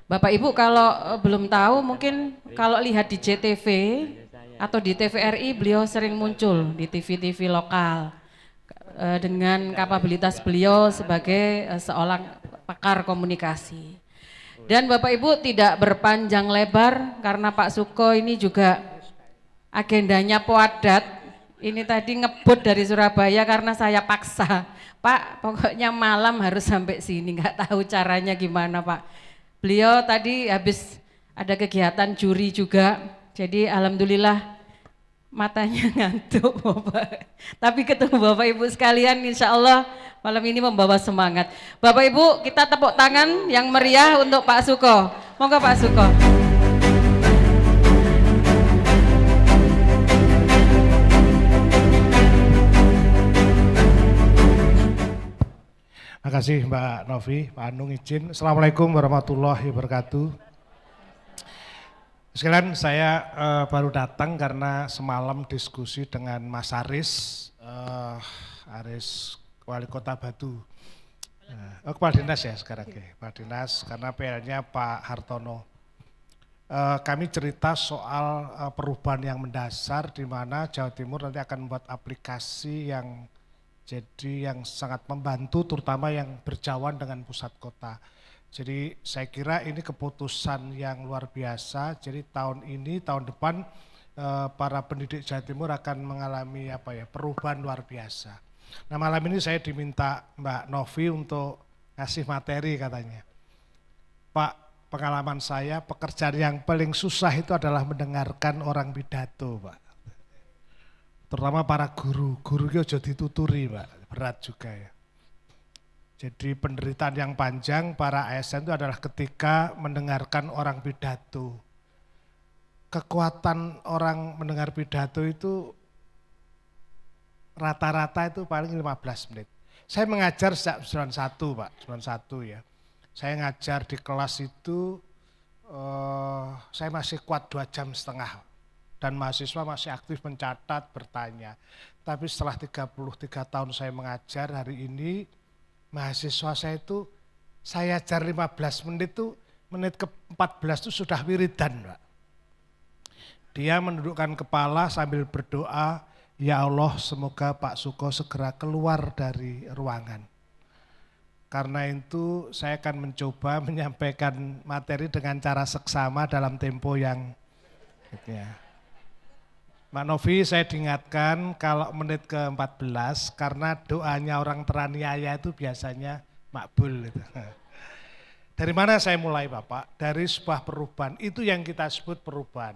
Bapak Ibu kalau belum tahu mungkin kalau lihat di JTV atau di TVRI beliau sering muncul di TV-TV lokal dengan kapabilitas beliau sebagai seorang pakar komunikasi. Dan Bapak Ibu tidak berpanjang lebar karena Pak Suko ini juga agendanya padat. Ini tadi ngebut dari Surabaya karena saya paksa. Pak, pokoknya malam harus sampai sini, nggak tahu caranya gimana Pak. Beliau tadi habis ada kegiatan juri juga, jadi alhamdulillah matanya ngantuk Bapak. Tapi ketemu Bapak Ibu sekalian insya Allah malam ini membawa semangat. Bapak Ibu kita tepuk tangan yang meriah untuk Pak Suko. Monggo Pak Suko. Makasih Mbak Novi, Pak Anung izin. Assalamualaikum warahmatullahi wabarakatuh. Sekalian saya baru datang karena semalam diskusi dengan Mas Aris, Aris Wali Kota Batu. Kepala Dinas ya sekarang ya, Kepala Dinas karena PL-nya Pak Hartono. Kami cerita soal perubahan yang mendasar di mana Jawa Timur nanti akan membuat aplikasi yang sangat membantu terutama yang berjauhan dengan pusat kota. Jadi saya kira ini keputusan yang luar biasa. Jadi tahun ini, tahun depan para pendidik Jawa Timur akan mengalami perubahan luar biasa. Nah malam ini saya diminta Mbak Novi untuk ngasih materi katanya. Pak, pengalaman saya pekerjaan yang paling susah itu adalah mendengarkan orang pidato Pak. Terutama para guru itu aja dituturi Pak, berat juga ya. Jadi penderitaan yang panjang para ASN itu adalah ketika mendengarkan orang pidato. Kekuatan orang mendengar pidato itu rata-rata itu paling 15 menit. Saya mengajar sejak 91 Pak, 91 ya. Saya ngajar di kelas itu, saya masih kuat 2,5 jam. Dan mahasiswa masih aktif mencatat, bertanya. Tapi setelah 33 tahun saya mengajar, hari ini mahasiswa saya itu, saya ajar 15 menit itu, menit ke-14 itu sudah wiridan Pak. Dia menundukkan kepala sambil berdoa, ya Allah semoga Pak Suko segera keluar dari ruangan. Karena itu saya akan mencoba menyampaikan materi dengan cara seksama dalam tempo yang ya. Mbak Novi saya diingatkan kalau menit ke-14 karena doanya orang teraniaya itu biasanya makbul. Gitu. Dari mana saya mulai Bapak? Dari sebuah perubahan, itu yang kita sebut perubahan.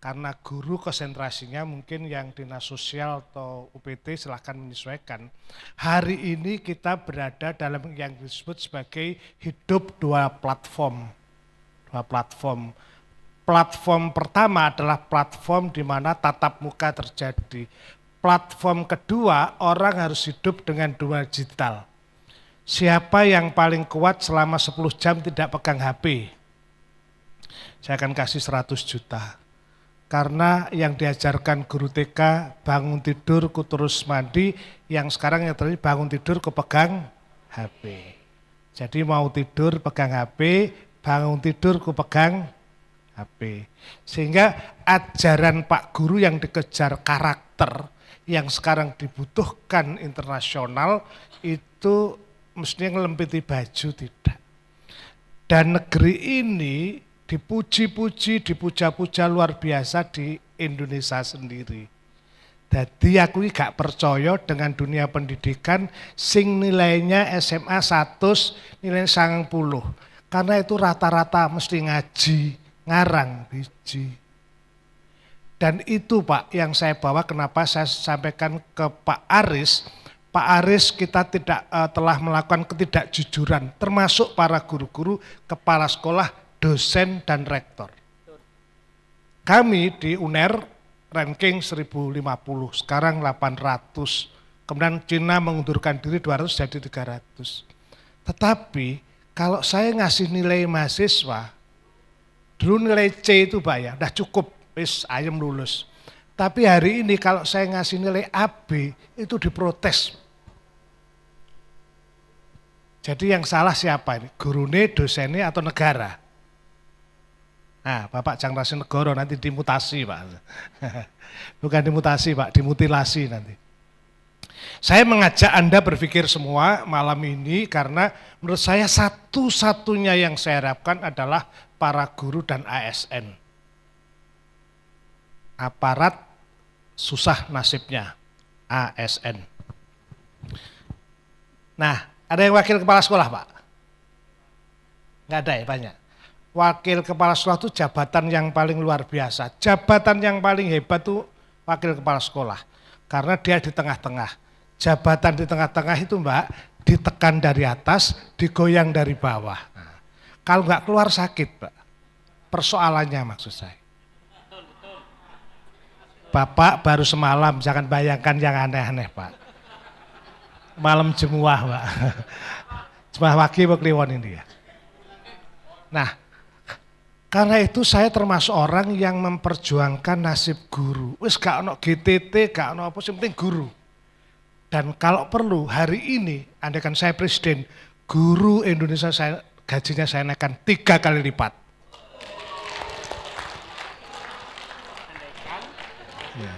Karena guru konsentrasinya mungkin yang dinas sosial atau UPT silahkan menyesuaikan. Hari ini kita berada dalam yang disebut sebagai hidup dua platform. Dua platform. Platform pertama adalah platform di mana tatap muka terjadi. Platform kedua, orang harus hidup dengan dunia digital. Siapa yang paling kuat selama 10 jam tidak pegang HP? Saya akan kasih 100 juta. Karena yang diajarkan guru TK, bangun tidur ku terus mandi, yang sekarang yang terjadi bangun tidur ku pegang HP. Jadi mau tidur pegang HP, bangun tidur ku pegang HP. Sehingga ajaran Pak Guru yang dikejar karakter yang sekarang dibutuhkan internasional itu mestinya ngelempiti baju tidak. Dan negeri ini dipuji-puji, dipuja-puja luar biasa di Indonesia sendiri. Jadi aku gak percaya dengan dunia pendidikan sing nilainya SMA 100 nilai 90. Karena itu rata-rata mesti ngaji, ngarang biji. Dan itu Pak yang saya bawa kenapa saya sampaikan ke Pak Aris. Pak Aris kita telah melakukan ketidakjujuran termasuk para guru-guru, kepala sekolah, dosen dan rektor. Kami di UNER ranking 1050, sekarang 800. Kemudian Cina mengundurkan diri 200 jadi 300. Tetapi kalau saya ngasih nilai mahasiswa, dulu nilai C itu Pak ya, udah cukup, wis ayam lulus. Tapi hari ini kalau saya ngasih nilai AB, itu diprotes. Jadi yang salah siapa ini? Gurune, dosennya atau negara? Nah, Bapak Jang Rasinegoro nanti dimutasi Pak. Bukan dimutasi Pak, dimutilasi nanti. Saya mengajak Anda berpikir semua malam ini karena menurut saya satu-satunya yang saya harapkan adalah para guru dan ASN. Aparat susah nasibnya, ASN. Nah, ada yang wakil kepala sekolah Pak? Enggak ada ya, banyak. Wakil kepala sekolah itu jabatan yang paling luar biasa. Jabatan yang paling hebat itu wakil kepala sekolah. Karena dia di tengah-tengah. Jabatan di tengah-tengah itu Mbak, ditekan dari atas, digoyang dari bawah. Nah, kalau nggak keluar sakit Mbak. Persoalannya maksud saya. Bapak baru semalam, jangan bayangkan yang aneh-aneh Pak. Malam jemuah Pak. Jemuah wagi Kliwon ini ya. Nah, karena itu saya termasuk orang yang memperjuangkan nasib guru. Wis gak ono GTT, gak ono apa, yang penting guru. Dan kalau perlu hari ini, andaikan saya presiden, guru Indonesia gajinya saya naikkan 3 kali lipat. Ya.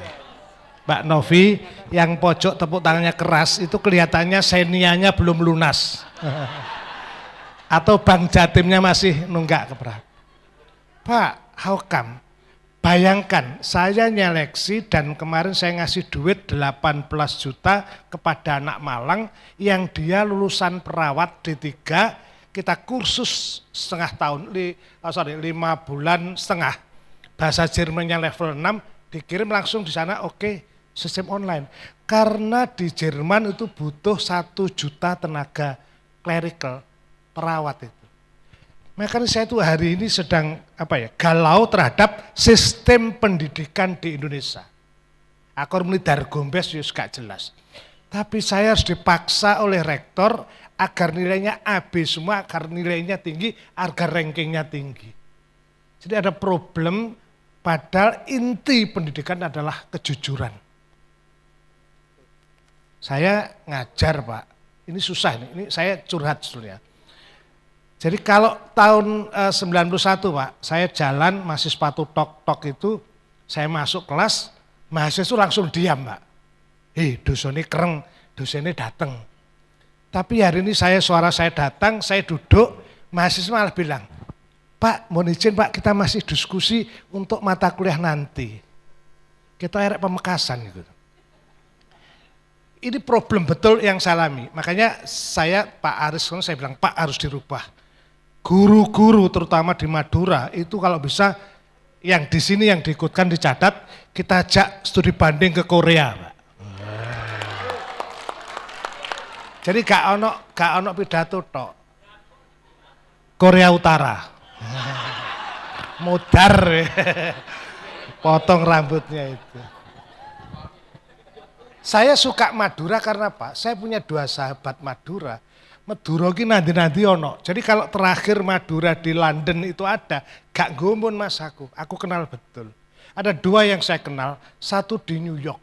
Mbak Novi yang pojok tepuk tangannya keras itu kelihatannya senianya belum lunas. Atau Bank Jatimnya masih nunggak keberapa. Pak, how come? Bayangkan, saya nyeleksi dan kemarin saya ngasih duit 18 juta kepada anak Malang yang dia lulusan perawat D3, kita kursus setengah tahun, 5 bulan setengah. Bahasa Jermannya level 6, dikirim langsung di sana, oke, sistem online. Karena di Jerman itu butuh 1 juta tenaga clerical, perawat itu. Makanya saya tuh hari ini sedang galau terhadap sistem pendidikan di Indonesia. Aku melidar gombes juga gak jelas. Tapi saya harus dipaksa oleh rektor agar nilainya AB semua, agar nilainya tinggi, agar rankingnya tinggi. Jadi ada problem, padahal inti pendidikan adalah kejujuran. Saya ngajar Pak, ini susah ini saya curhat sebetulnya. Jadi kalau tahun 91 Pak, saya jalan masih sepatu tok-tok itu, saya masuk kelas, mahasiswa itu langsung diam Pak. Dosennya kereng, dosennya datang. Tapi hari ini suara saya datang, saya duduk, mahasiswa malah bilang, Pak, mohon izin Pak, kita masih diskusi untuk mata kuliah nanti. Kita erek pemekasan gitu. Ini problem betul yang saya alami. Makanya Pak Aris, saya bilang, Pak harus dirubah. Guru-guru terutama di Madura itu kalau bisa yang di sini yang diikutkan dicatat, kita ajak studi banding ke Korea, Pak. Jadi gak ono pidato tok. Korea Utara. Modar. Potong rambutnya itu. Saya suka Madura karena Pak, saya punya 2 sahabat Madura. Madura ini nanti ono. Jadi kalau terakhir Madura di London itu ada, gak gombon Mas aku kenal betul. Ada 2 yang saya kenal, satu di New York.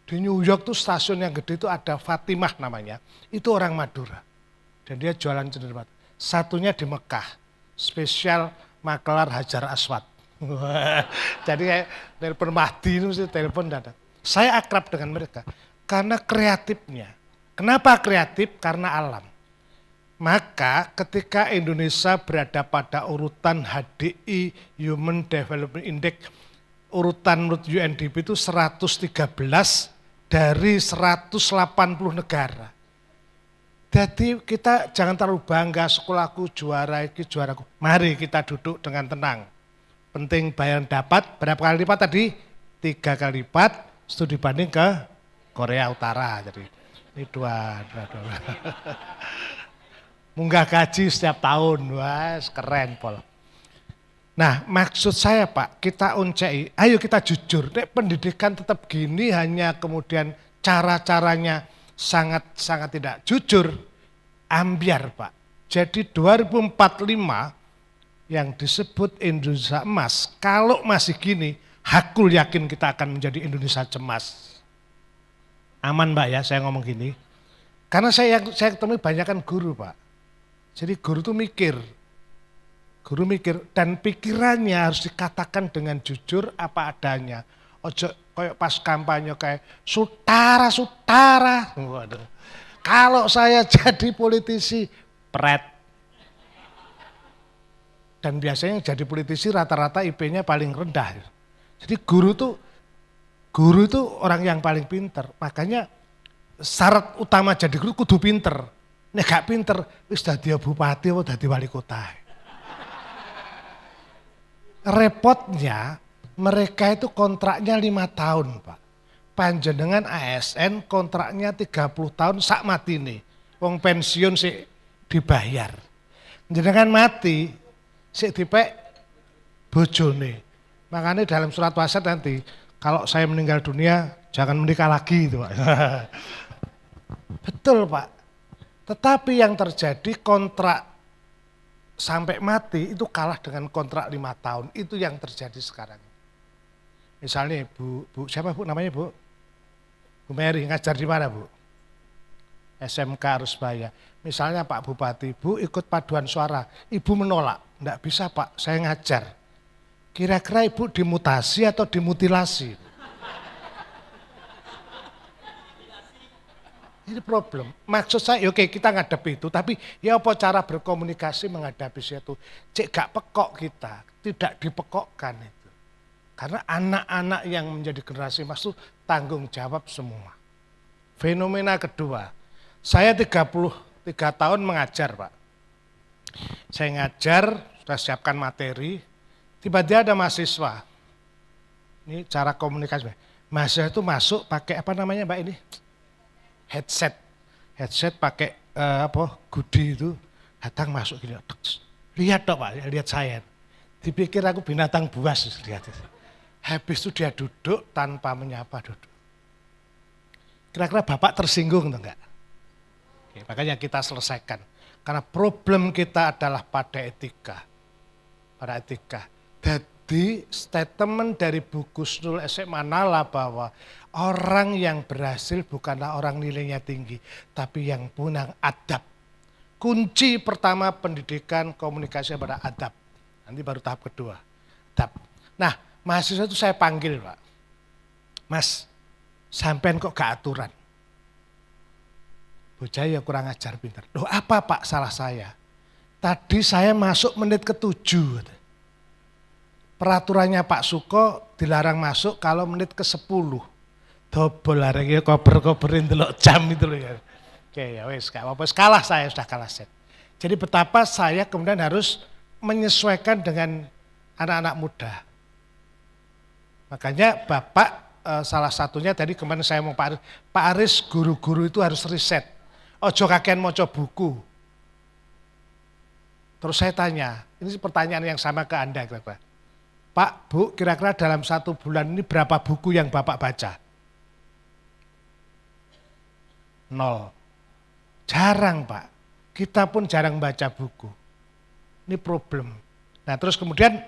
Di New York tuh stasiun yang gede itu ada Fatimah namanya, itu orang Madura. Dan dia jualan cenderbatu. Satunya di Mekah, spesial makelar Hajar Aswad. Jadi kayak telepon Mahdi itu mesti telepon datang. Saya akrab dengan mereka karena kreatifnya. Kenapa kreatif? Karena alam. Maka ketika Indonesia berada pada urutan HDI, Human Development Index, urutan menurut UNDP itu 113 dari 180 negara. Jadi kita jangan terlalu bangga sekolahku juara, ini juaraku. Mari kita duduk dengan tenang. Penting bayaran dapat, berapa kali lipat tadi? 3 kali lipat, studi banding ke Korea Utara. Jadi ini dua. Munggah gaji setiap tahun, wah keren Pol. Nah maksud saya Pak, kita uncai, ayo kita jujur, pendidikan tetap gini hanya kemudian cara-caranya sangat-sangat tidak jujur, ambiar Pak. Jadi 2045 yang disebut Indonesia emas, kalau masih gini, hakul yakin kita akan menjadi Indonesia cemas. Aman Mbak ya saya ngomong gini. Karena saya ketemu banyak kan guru Pak. Jadi guru tuh mikir. Guru mikir, dan pikirannya harus dikatakan dengan jujur apa adanya. Ojo kayak pas kampanye kayak sutara. Waduh. Kalau saya jadi politisi, pret. Dan biasanya yang jadi politisi rata-rata IP-nya paling rendah. Jadi guru itu orang yang paling pinter. Makanya syarat utama jadi guru kudu pinter. Nek gak pinter, wis dadi bupati atau dadi wali kota. Repotnya mereka itu kontraknya 5 tahun Pak. Panjenengan ASN kontraknya 30 tahun sak mati nih. Wong pensiun sih dibayar. Jenengan mati sik dipek bojone. Makanya dalam surat wasiat nanti kalau saya meninggal dunia jangan menikah lagi itu Pak. Betul Pak. Tetapi yang terjadi kontrak sampai mati itu kalah dengan kontrak 5 tahun. Itu yang terjadi sekarang. Misalnya Bu siapa Bu namanya Bu? Bu Mary ngajar di mana Bu? SMK Arusbaya. Misalnya Pak Bupati, Bu ikut paduan suara. Ibu menolak. Enggak bisa Pak, saya ngajar. Kira-kira Ibu dimutasi atau dimutilasi? Ini problem. Maksud saya, oke kita ngadepi itu, tapi ya apa cara berkomunikasi menghadapi itu. Cek gak pekok kita, tidak dipekokkan itu. Karena anak-anak yang menjadi generasi emas itu tanggung jawab semua. Fenomena kedua, saya 33 tahun mengajar Pak. Saya ngajar, sudah siapkan materi, tiba-tiba ada mahasiswa. Ini cara komunikasi. Mahasiswa itu masuk pakai apa namanya Mbak ini? Headset pakai goodie itu, datang masuk gini, lihat dong Pak, lihat saya, dipikir aku binatang buas, lihat. Habis itu dia duduk tanpa menyapa duduk. Kira-kira Bapak tersinggung atau enggak? Oke, makanya kita selesaikan, karena problem kita adalah pada etika. Jadi statement dari Bu Gusnul SMA Nala bahwa orang yang berhasil bukanlah orang nilainya tinggi, tapi yang punya adab. Kunci pertama pendidikan komunikasi pada adab. Nanti baru tahap kedua, adab. Nah, mahasiswa itu saya panggil Pak. Mas, sampean kok gak aturan? Bocah ya kurang ajar pinter. Loh apa Pak salah saya? Tadi saya masuk menit ke-7. Peraturannya Pak Suko dilarang masuk kalau menit ke-10. Dobel arek kober-koberin delok jam itu loh ya. Oke ya wes gak apa-apa, kalah saya sudah kalah set. Jadi betapa saya kemudian harus menyesuaikan dengan anak-anak muda. Makanya Bapak salah satunya tadi kemarin saya mau Pak Aris guru-guru itu harus riset. Ojo kakean maca buku. Terus saya tanya, ini pertanyaan yang sama ke Anda kira-kira. Pak, Bu, kira-kira dalam 1 bulan ini berapa buku yang Bapak baca? 0. Jarang Pak, kita pun jarang baca buku. Ini problem. Nah terus kemudian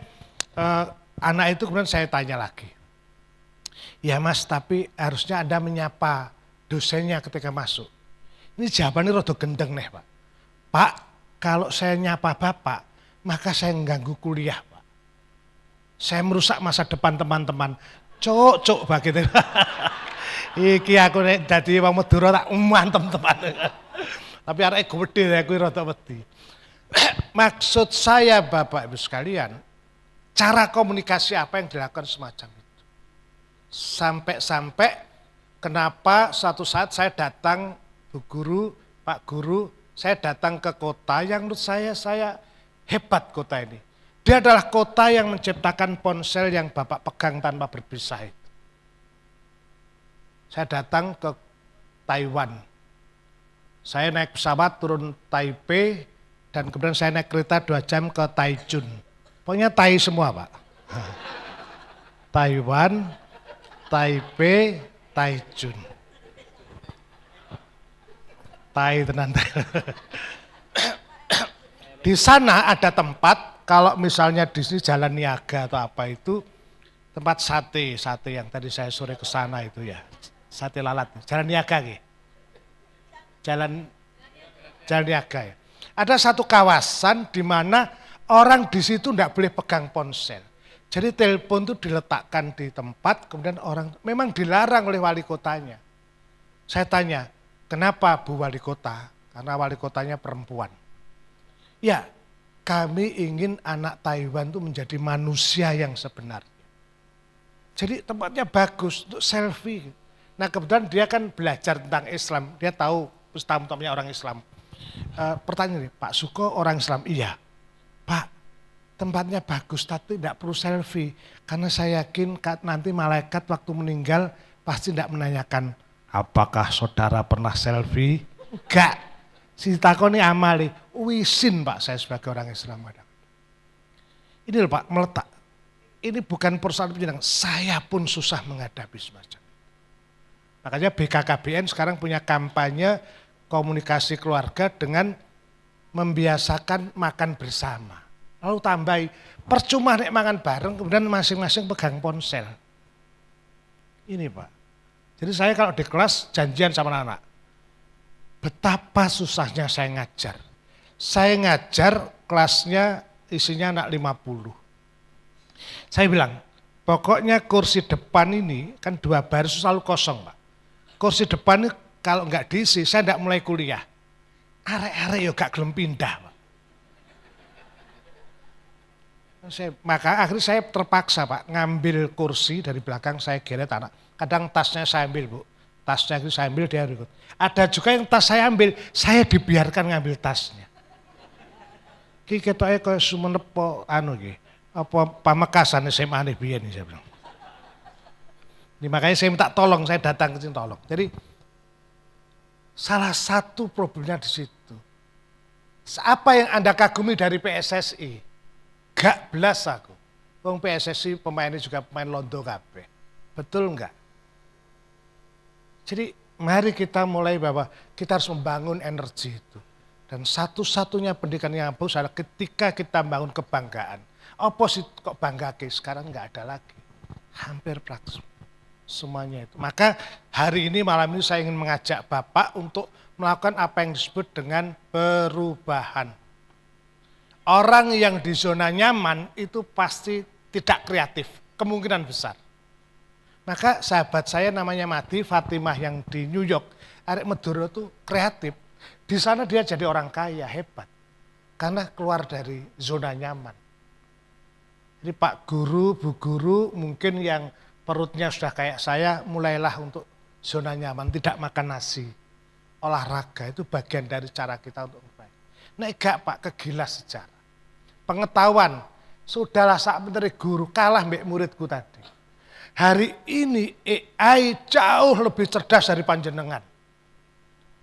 anak itu kemudian saya tanya lagi. Ya Mas, tapi harusnya Anda menyapa dosennya ketika masuk. Ini jawabannya rada gendeng nih Pak. Pak, kalau saya nyapa Bapak, maka saya mengganggu kuliah. Saya merusak masa depan teman-teman. Cok begitu. Iki aku nek dadi wong Madura tak mantem teman. Tapi arek gede aku rada wedi. Maksud saya Bapak Ibu sekalian, cara komunikasi apa yang dilakukan semacam itu. Sampai kenapa suatu saat saya datang Bu Guru, Pak Guru, saya datang ke kota yang menurut saya hebat kota ini. Dia adalah kota yang menciptakan ponsel yang Bapak pegang tanpa berpisah itu. Saya datang ke Taiwan. Saya naik pesawat turun Taipei dan kemudian saya naik kereta 2 jam ke Taichung. Pokoknya Tai semua Pak. Taiwan, Taipei, Taichung. Tai tenan. Di sana ada tempat. Kalau misalnya di sini Jalan Niaga atau apa itu tempat sate yang tadi saya sore ke sana itu ya. Sate lalat, Jalan Niaga gitu. Jalan Niaga ya. Ada satu kawasan di mana Orang di situ tidak boleh pegang ponsel. Jadi telepon itu diletakkan di tempat, kemudian orang memang dilarang oleh wali kotanya. Saya tanya, kenapa Bu Wali Kota? Karena wali kotanya perempuan. Ya, kami ingin anak Taiwan itu menjadi manusia yang sebenarnya. Jadi tempatnya bagus untuk selfie. Nah kebetulan dia kan belajar tentang Islam, dia tahu tamu-tamunya orang Islam. Pertanyaan nih, Pak Suko orang Islam? Iya. Pak, tempatnya bagus tapi tidak perlu selfie. Karena saya yakin nanti malaikat waktu meninggal pasti tidak menanyakan, apakah saudara pernah selfie? Enggak. Si takoni amali, wisin Pak saya sebagai orang Islam. Ini loh Pak, meletak. Ini bukan persoalan penjenengan, saya pun susah menghadapi semacam. Makanya BKKBN sekarang punya kampanye komunikasi keluarga dengan membiasakan makan bersama. Lalu tambahi, percuma nek makan bareng kemudian masing-masing pegang ponsel. Ini Pak. Jadi saya kalau di kelas janjian sama anak, betapa susahnya saya ngajar. Saya ngajar kelasnya isinya anak 50. Saya bilang, pokoknya kursi depan ini kan 2 baris selalu kosong Pak. Kursi depan ini kalau enggak diisi, saya enggak mulai kuliah. Arek-arek ya gak gelem pindah Pak. Maka akhirnya saya terpaksa Pak, ngambil kursi dari belakang saya geret anak. Kadang tasnya saya ambil Bu, tasnya saya ambil dia ikut. Ada juga yang tas saya ambil, saya dibiarkan ngambil tasnya. Ki ketoke koyo Sumenep anu iki, apa Pamekasan SMA nih biyen saya bilang. Ini makanya saya minta tolong, saya datang ke sini tolong. Jadi salah satu problemnya di situ. Apa yang Anda kagumi dari PSSI? Gak belas aku. Wong PSSI pemainnya juga pemain londo kabeh. Betul enggak? Jadi mari kita mulai bahwa kita harus membangun energi itu. Dan satu-satunya pendidikan yang bagus adalah ketika kita membangun kebanggaan. Apa sih kok bangga ke? Sekarang enggak ada lagi. Hampir praktis. Semuanya itu. Maka hari ini malam ini saya ingin mengajak Bapak untuk melakukan apa yang disebut dengan perubahan. Orang yang di zona nyaman itu pasti tidak kreatif, kemungkinan besar. Maka sahabat saya namanya Madi Fatimah yang di New York, arek Meduro itu kreatif. Di sana dia jadi orang kaya, hebat. Karena keluar dari zona nyaman. Jadi Pak Guru, Bu Guru mungkin yang perutnya sudah kayak saya, mulailah untuk zona nyaman, tidak makan nasi. Olahraga itu bagian dari cara kita untuk baik. Nah enggak Pak, kegilas sejarah. Pengetahuan, sudahlah saat menteri guru kalah mbek muridku tadi. Hari ini AI jauh lebih cerdas dari panjenengan.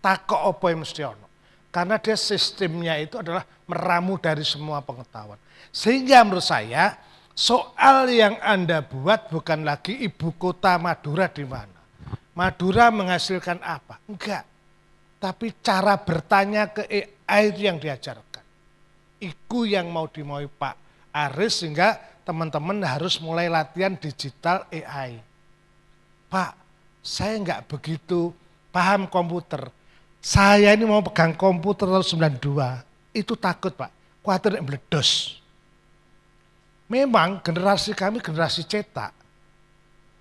Takok apa yang mesti ono. Karena dia sistemnya itu adalah meramu dari semua pengetahuan. Sehingga menurut saya soal yang Anda buat bukan lagi ibu kota Madura di mana. Madura menghasilkan apa? Enggak. Tapi cara bertanya ke AI itu yang diajarkan. Itu yang mau dimaui Pak Aris sehingga teman-teman harus mulai latihan digital AI. Pak, saya enggak begitu paham komputer. Saya ini mau pegang komputer tahun 92, itu takut Pak, khawatir meledos. Memang generasi kami generasi cetak.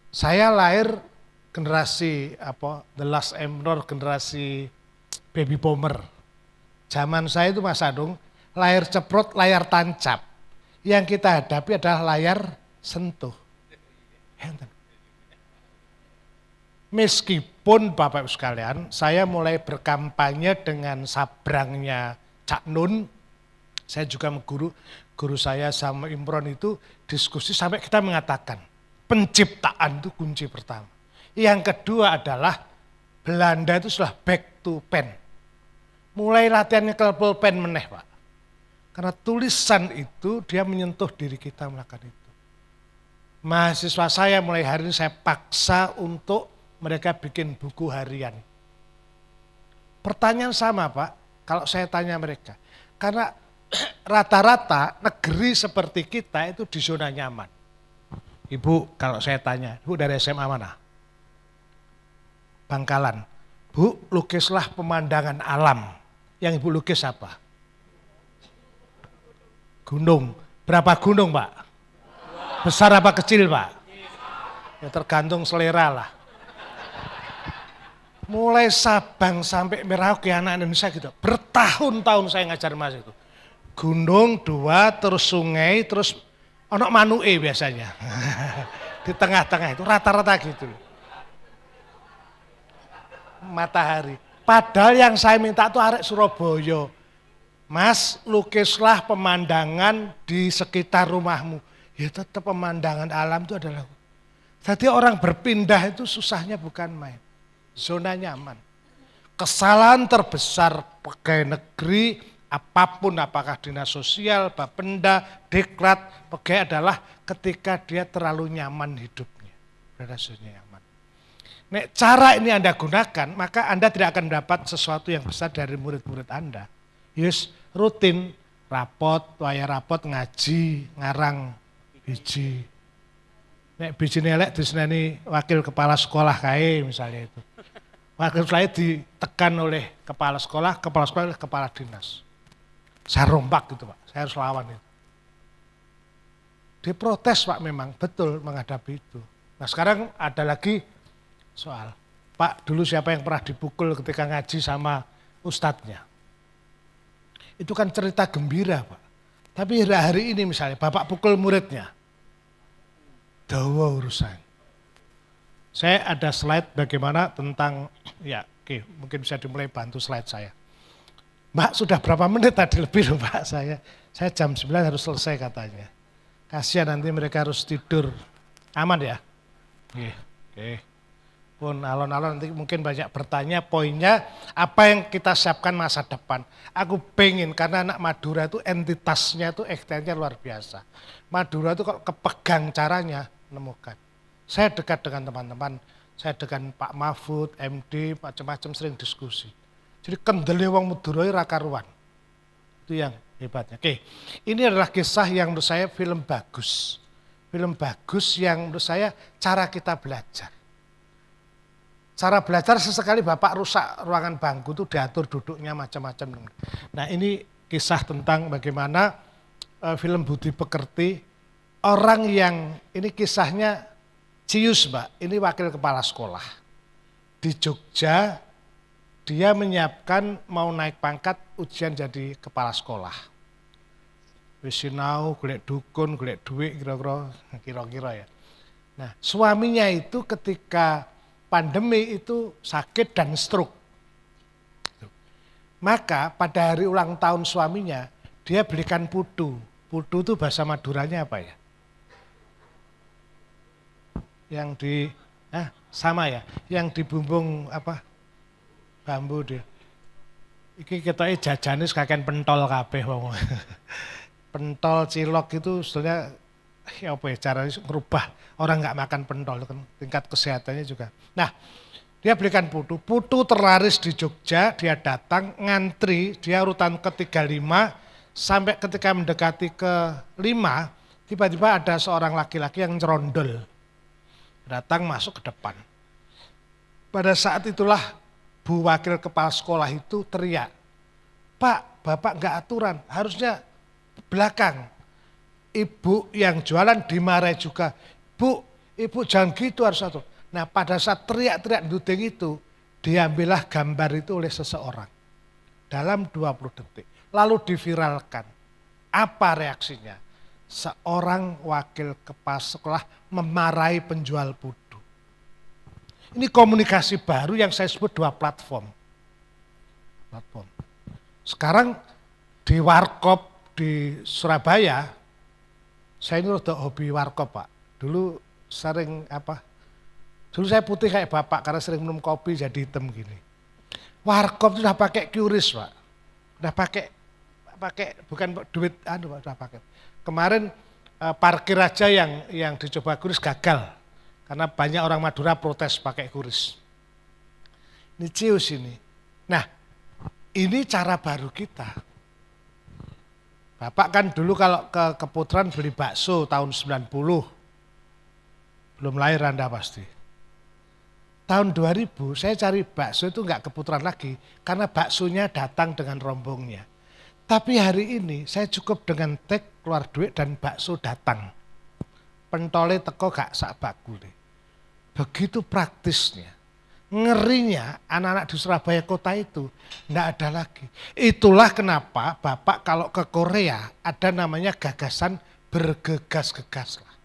Saya lahir generasi The Last Emperor, generasi baby boomer. Zaman saya itu Mas Adung, layar ceprot, layar tancap. Yang kita hadapi adalah layar sentuh. Meskipun Bapak Ibu sekalian, saya mulai berkampanye dengan sabrangnya Cak Nun. Saya juga guru saya sama Imron itu diskusi sampai kita mengatakan penciptaan itu kunci pertama. Yang kedua adalah Belanda itu sudah back to pen. Mulai latihannya ke pulpen meneh Pak. Karena tulisan itu dia menyentuh diri kita melakukan itu. Mahasiswa saya mulai hari ini saya paksa untuk mereka bikin buku harian. Pertanyaan sama Pak, kalau saya tanya mereka. Karena rata-rata negeri seperti kita itu di zona nyaman. Ibu kalau saya tanya, Ibu dari SMA mana? Bangkalan. Bu, lukislah pemandangan alam. Yang Ibu lukis apa? Gunung. Berapa gunung, Pak? Besar apa kecil, Pak? Ya tergantung selera lah. Mulai Sabang sampai Merauke anak Indonesia gitu. Bertahun-tahun saya ngajar Mas itu. Gunung 2, terus sungai, terus ono manuke biasanya. Di tengah-tengah itu rata-rata gitu. Matahari. Padahal yang saya minta tuh arek Surabaya. Mas, lukislah pemandangan di sekitar rumahmu. Ya tetap pemandangan alam itu adalah. Jadi orang berpindah itu susahnya bukan main. Zona nyaman. Kesalahan terbesar pegawai negeri, apapun apakah dinas sosial, Bapenda, Diklat, pegawai adalah ketika dia terlalu nyaman hidupnya. Berada zona nyaman. Nek cara ini Anda gunakan, maka Anda tidak akan mendapat sesuatu yang besar dari murid-murid Anda. Yes, rutin, rapot, waya rapot, ngaji, ngarang, biji. Nek biji nelek diseneni wakil kepala sekolah kae misalnya itu. Wakil saya ditekan oleh kepala sekolah oleh kepala dinas. Saya rompak gitu Pak, saya harus lawan itu. Diprotes Pak memang, betul menghadapi itu. Nah sekarang ada lagi soal, Pak dulu siapa yang pernah dipukul ketika ngaji sama ustadznya? Itu kan cerita gembira Pak. Tapi hari ini misalnya Bapak pukul muridnya, dawa urusan. Saya ada slide bagaimana tentang, ya oke, mungkin bisa dimulai bantu slide saya. Mbak sudah berapa menit tadi lebih loh Mbak saya jam 9 harus selesai katanya. Kasihan nanti mereka harus tidur, aman ya? Oke. Pun alon-alon nanti mungkin banyak bertanya poinnya apa yang kita siapkan masa depan. Aku pengen karena anak Madura itu entitasnya itu ekstensinya luar biasa. Madura itu kalau kepegang caranya menemukan. Saya dekat dengan teman-teman, saya dengan Pak Mahfud, MD, macam-macam sering diskusi. Jadi kendele wong Madura ra karuan. Itu yang hebatnya. Oke, ini adalah kisah yang menurut saya film bagus. Film bagus yang menurut saya cara kita belajar. Cara belajar sesekali Bapak rusak ruangan bangku itu diatur duduknya macam-macam. Nah ini kisah tentang bagaimana film Budi Pekerti, orang yang ini kisahnya Cius Mbak, ini wakil kepala sekolah. Di Jogja dia menyiapkan mau naik pangkat ujian jadi kepala sekolah. Wis sinau, golek dukun, golek duit kira-kira ya. Nah suaminya itu ketika pandemi itu sakit dan stroke. Maka pada hari ulang tahun suaminya, dia belikan putu. Putu itu bahasa Maduranya apa ya? Yang di, sama ya, yang dibumbung apa? Bambu dia. Iki kita jajanis kakek pentol kabeh wong. Pentol cilok itu sebetulnya ya apa ya caranya merubah orang nggak makan pentol kan tingkat kesehatannya juga. Nah dia belikan putu terlaris di Jogja, dia datang ngantri, dia urutan ke-35 sampai ketika mendekati ke-5 tiba-tiba ada seorang laki-laki yang cerondol datang masuk ke depan. Pada saat itulah Bu Wakil Kepala Sekolah itu teriak, Pak, Bapak nggak aturan, harusnya belakang. Ibu yang jualan dimarahi juga. Bu, ibu jangan gitu harus satu. Nah pada saat teriak-teriak duding itu, diambillah gambar itu oleh seseorang. Dalam 20 detik. Lalu diviralkan. Apa reaksinya? Seorang wakil kepala sekolah memarahi penjual putu. Ini komunikasi baru yang saya sebut 2 platform. Sekarang di Warkop di Surabaya, saya ini udah hobi warkop Pak. Dulu sering dulu saya putih kayak Bapak karena sering minum kopi jadi hitam gini. Warkop itu udah pakai QRIS Pak. Udah pakai bukan duit udah pakai. Kemarin parkir aja yang dicoba QRIS gagal. Karena banyak orang Madura protes pakai QRIS. Ini cius ini. Nah, ini cara baru kita. Bapak kan dulu kalau ke Keputaran beli bakso tahun 90. Belum lahir Anda pasti. Tahun 2000 saya cari bakso itu enggak Keputaran lagi karena baksonya datang dengan rombongnya. Tapi hari ini saya cukup dengan tagline keluar duit dan bakso datang. Pentole teko gak sak bakule. Begitu praktisnya. Ngerinya anak-anak di Surabaya kota itu enggak ada lagi. Itulah kenapa Bapak kalau ke Korea ada namanya gagasan bergegas-gegas lah.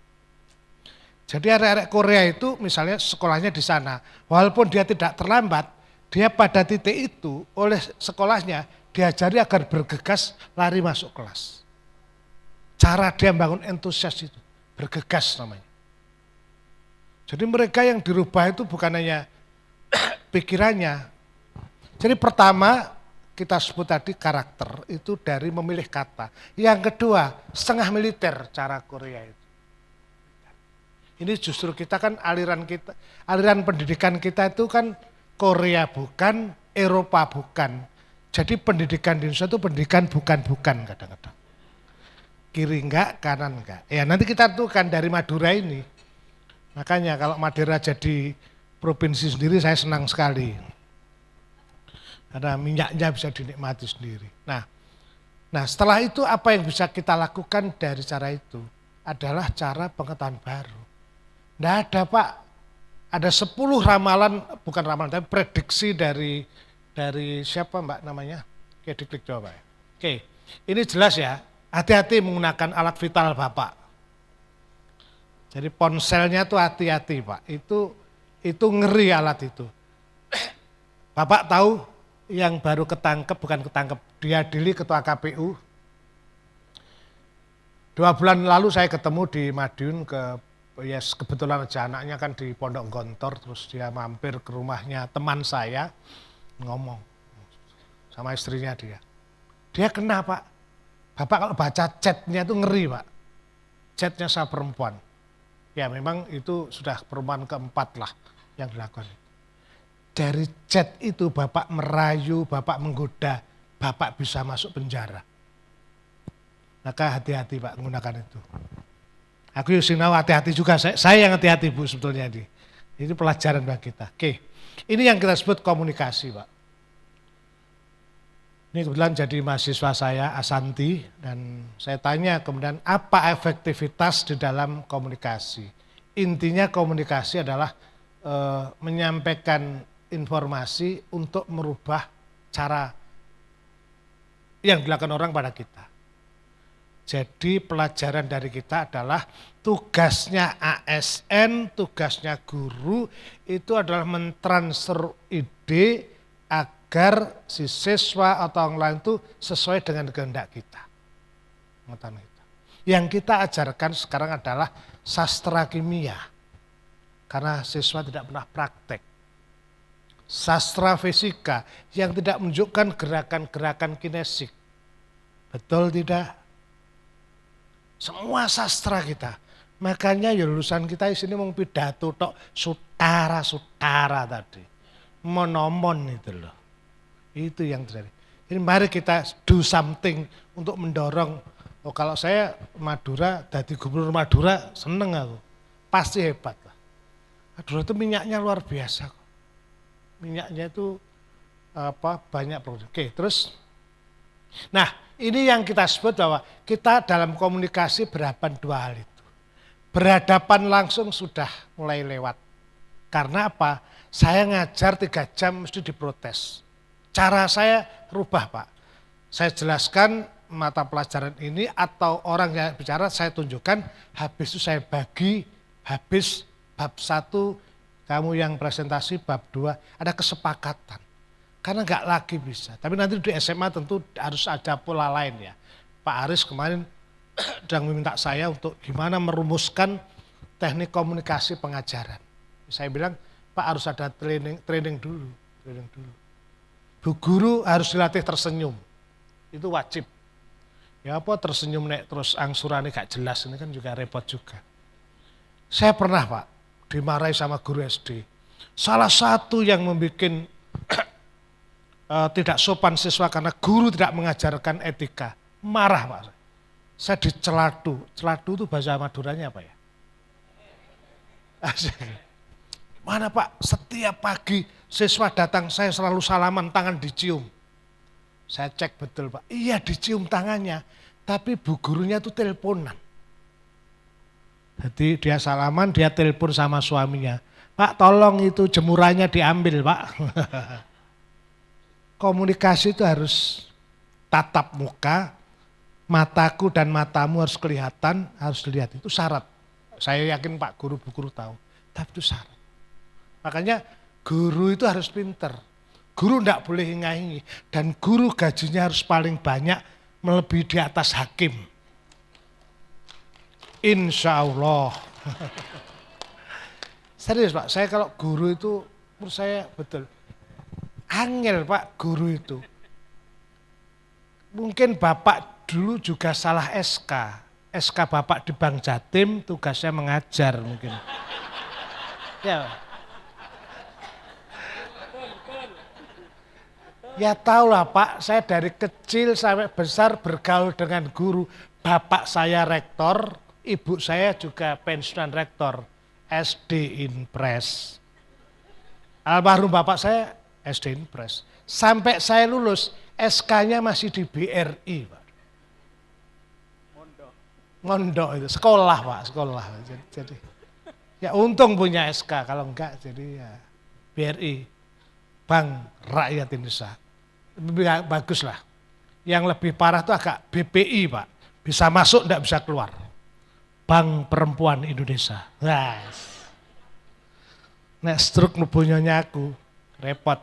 Jadi arek-arek Korea itu misalnya sekolahnya di sana, walaupun dia tidak terlambat, dia pada titik itu oleh sekolahnya diajari agar bergegas lari masuk kelas. Cara dia membangun entusias itu, bergegas namanya. Jadi mereka yang dirubah itu bukan hanya pikirannya. Jadi pertama kita sebut tadi karakter itu dari memilih kata. Yang kedua setengah militer cara Korea itu. Ini justru kita kan aliran pendidikan kita itu kan Korea bukan, Eropa bukan. Jadi pendidikan di Indonesia itu pendidikan bukan-bukan kadang-kadang. Kiri enggak, kanan enggak. Ya nanti kita tentukan dari Madura ini. Makanya kalau Madura jadi provinsi sendiri saya senang sekali. Karena minyaknya bisa dinikmati sendiri. Nah setelah itu apa yang bisa kita lakukan dari cara itu adalah cara pengetahuan baru. Nggak ada Pak, ada 10 ramalan, bukan ramalan tapi prediksi dari siapa Mbak namanya? Oke, diklik coba. Oke, ini jelas ya, hati-hati menggunakan alat vital Bapak. Jadi ponselnya tuh hati-hati Pak, itu ngeri alat itu. Bapak tahu yang baru bukan ketangkep, diadili ketua KPU. 2 bulan lalu saya ketemu di Madiun kebetulan aja anaknya kan di Pondok Gontor, terus dia mampir ke rumahnya teman saya, ngomong sama istrinya dia. Dia kena Pak, Bapak kalau baca chatnya tuh ngeri Pak, chatnya sama perempuan. Ya memang itu sudah perempuan keempat lah yang dilakukan. Dari chat itu Bapak merayu, Bapak menggoda, Bapak bisa masuk penjara. Maka hati-hati Pak menggunakan itu. Aku Yusinau hati-hati juga, saya yang hati-hati Bu sebetulnya ini. Ini pelajaran bagi kita. Oke, ini yang kita sebut komunikasi Pak. Ini kebetulan jadi mahasiswa saya Asanti dan saya tanya kemudian apa efektivitas di dalam komunikasi. Intinya komunikasi adalah menyampaikan informasi untuk merubah cara yang dilakukan orang pada kita. Jadi pelajaran dari kita adalah tugasnya ASN, tugasnya guru itu adalah mentransfer ide agar si siswa atau orang lain itu sesuai dengan kehendak kita. Yang kita ajarkan sekarang adalah sastra kimia, karena siswa tidak pernah praktek. Sastra fisika yang tidak menunjukkan gerakan-gerakan kinesik. Betul tidak? Semua sastra kita. Makanya ya lulusan kita di sini mau pidato tok sutara tadi. Monomon itu loh. Itu yang terjadi. Jadi mari kita do something untuk mendorong. Oh, kalau saya Madura, jadi gubernur Madura seneng aku. Pasti hebat lah. Madura itu minyaknya luar biasa kok. Minyaknya itu banyak produk. Oke, terus. Nah, ini yang kita sebut bahwa kita dalam komunikasi berhadapan 2 hal itu. Berhadapan langsung sudah mulai lewat. Karena apa? Saya ngajar 3 jam mesti diprotes. Cara saya rubah Pak. Saya jelaskan mata pelajaran ini atau orang yang bicara saya tunjukkan, habis itu saya bagi, habis bab 1, kamu yang presentasi bab 2, ada kesepakatan. Karena enggak lagi bisa. Tapi nanti di SMA tentu harus ada pola lain ya. Pak Aris kemarin sedang meminta saya untuk gimana merumuskan teknik komunikasi pengajaran. Saya bilang, Pak harus ada training dulu. Bu guru harus dilatih tersenyum. Itu wajib. Ya apa tersenyum nek terus angsurannya gak jelas, ini kan juga repot juga. Saya pernah Pak dimarahi sama guru SD. Salah satu yang membuat tidak sopan siswa karena guru tidak mengajarkan etika. Marah Pak. Saya diceladu. Celadu itu bahasa Maduranya apa ya? Asik. Mana Pak, setiap pagi siswa datang saya selalu salaman, tangan dicium. Saya cek betul Pak, iya dicium tangannya. Tapi bu gurunya tuh teleponan. Jadi dia salaman, dia telepon sama suaminya. Pak tolong itu jemurannya diambil Pak. Komunikasi itu harus tatap muka, mataku dan matamu harus kelihatan, harus dilihat. Itu syarat. Saya yakin Pak Guru, Bu Guru tahu. Tapi itu syarat. Makanya guru itu harus pinter. Guru tidak boleh hinga-hingi. Dan guru gajinya harus paling banyak, melebihi di atas hakim. Insya Allah. Serius Pak, saya kalau guru itu, menurut saya betul. Angel Pak guru itu. Mungkin Bapak dulu juga salah SK. SK Bapak di Bank Jatim, tugasnya mengajar mungkin. Ya. Ya tahulah Pak, saya dari kecil sampai besar bergaul dengan guru. Bapak saya rektor, ibu saya juga pensiunan rektor SD Impres. Almarhum bapak saya SD Impres. Sampai saya lulus, SK-nya masih di BRI Pak. Mondok itu, sekolah Pak, sekolah. Jadi ya untung punya SK, kalau enggak jadi ya BRI, Bank Rakyat Indonesia. Bagus lah. Yang lebih parah itu agak BPI Pak, bisa masuk enggak bisa keluar. Bank Perempuan Indonesia. Nek struk nubunyonya aku, repot.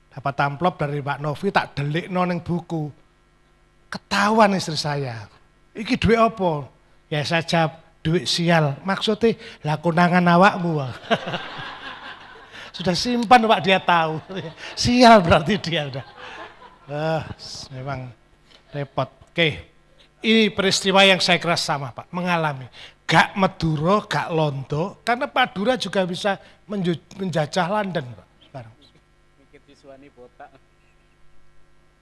Dapat amplop dari Mbak Novi tak delikno ning buku. Ketahuan istri saya. Iki duit apa? Ya saya jawab, duit sial. Maksudnya, lah konangan awakmu. Sudah simpan Pak, dia tahu. Sial berarti dia udah. Memang repot. Oke, ini peristiwa yang saya kira sama Pak, mengalami. Gak Madura, gak Londo, karena Madura juga bisa menjajah London Pak. Sekarang.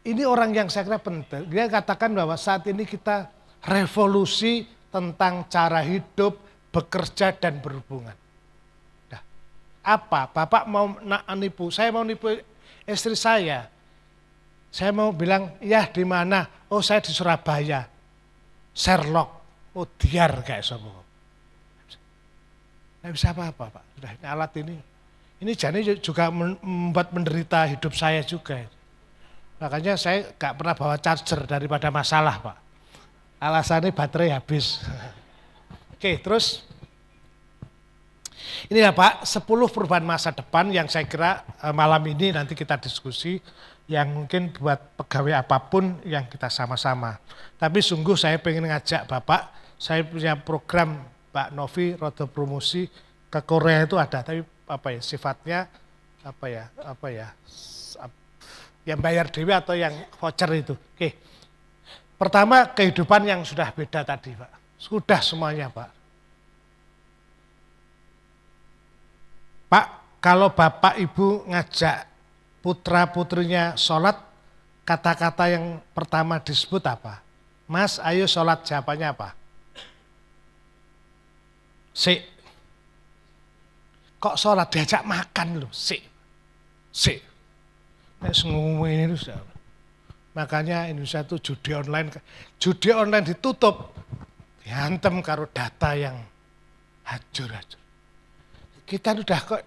Ini orang yang saya kira penting. Dia katakan bahwa saat ini kita revolusi tentang cara hidup, bekerja dan berhubungan. Nah, apa? Bapak mau nipu, saya mau nipu istri saya. Saya mau bilang, ya di mana? Oh saya di Surabaya. Sherlock, oh diar kayak semua. Nggak bisa apa-apa Pak. Sudah ini alat ini jadi juga membuat menderita hidup saya juga. Makanya saya gak pernah bawa charger daripada masalah Pak. Alasannya baterai habis. Oke, terus ini ya Pak, 10 perubahan masa depan yang saya kira malam ini nanti kita diskusi, yang mungkin buat pegawai apapun yang kita sama-sama. Tapi sungguh saya pengen ngajak Bapak, saya punya program Pak Novi, roda promosi ke Korea itu ada, tapi apa ya sifatnya yang bayar dewi atau yang voucher itu. Oke. Pertama, kehidupan yang sudah beda tadi Pak. Sudah semuanya Pak. Pak, kalau Bapak Ibu ngajak putra-putrinya sholat, kata-kata yang pertama disebut apa? Mas, ayo sholat, jawabannya apa? Si. Kok sholat diajak makan loh, si. Nek ngomong ini tuh. Makanya Indonesia itu judi online ditutup, dihantem karo data yang hancur. Kita udah kok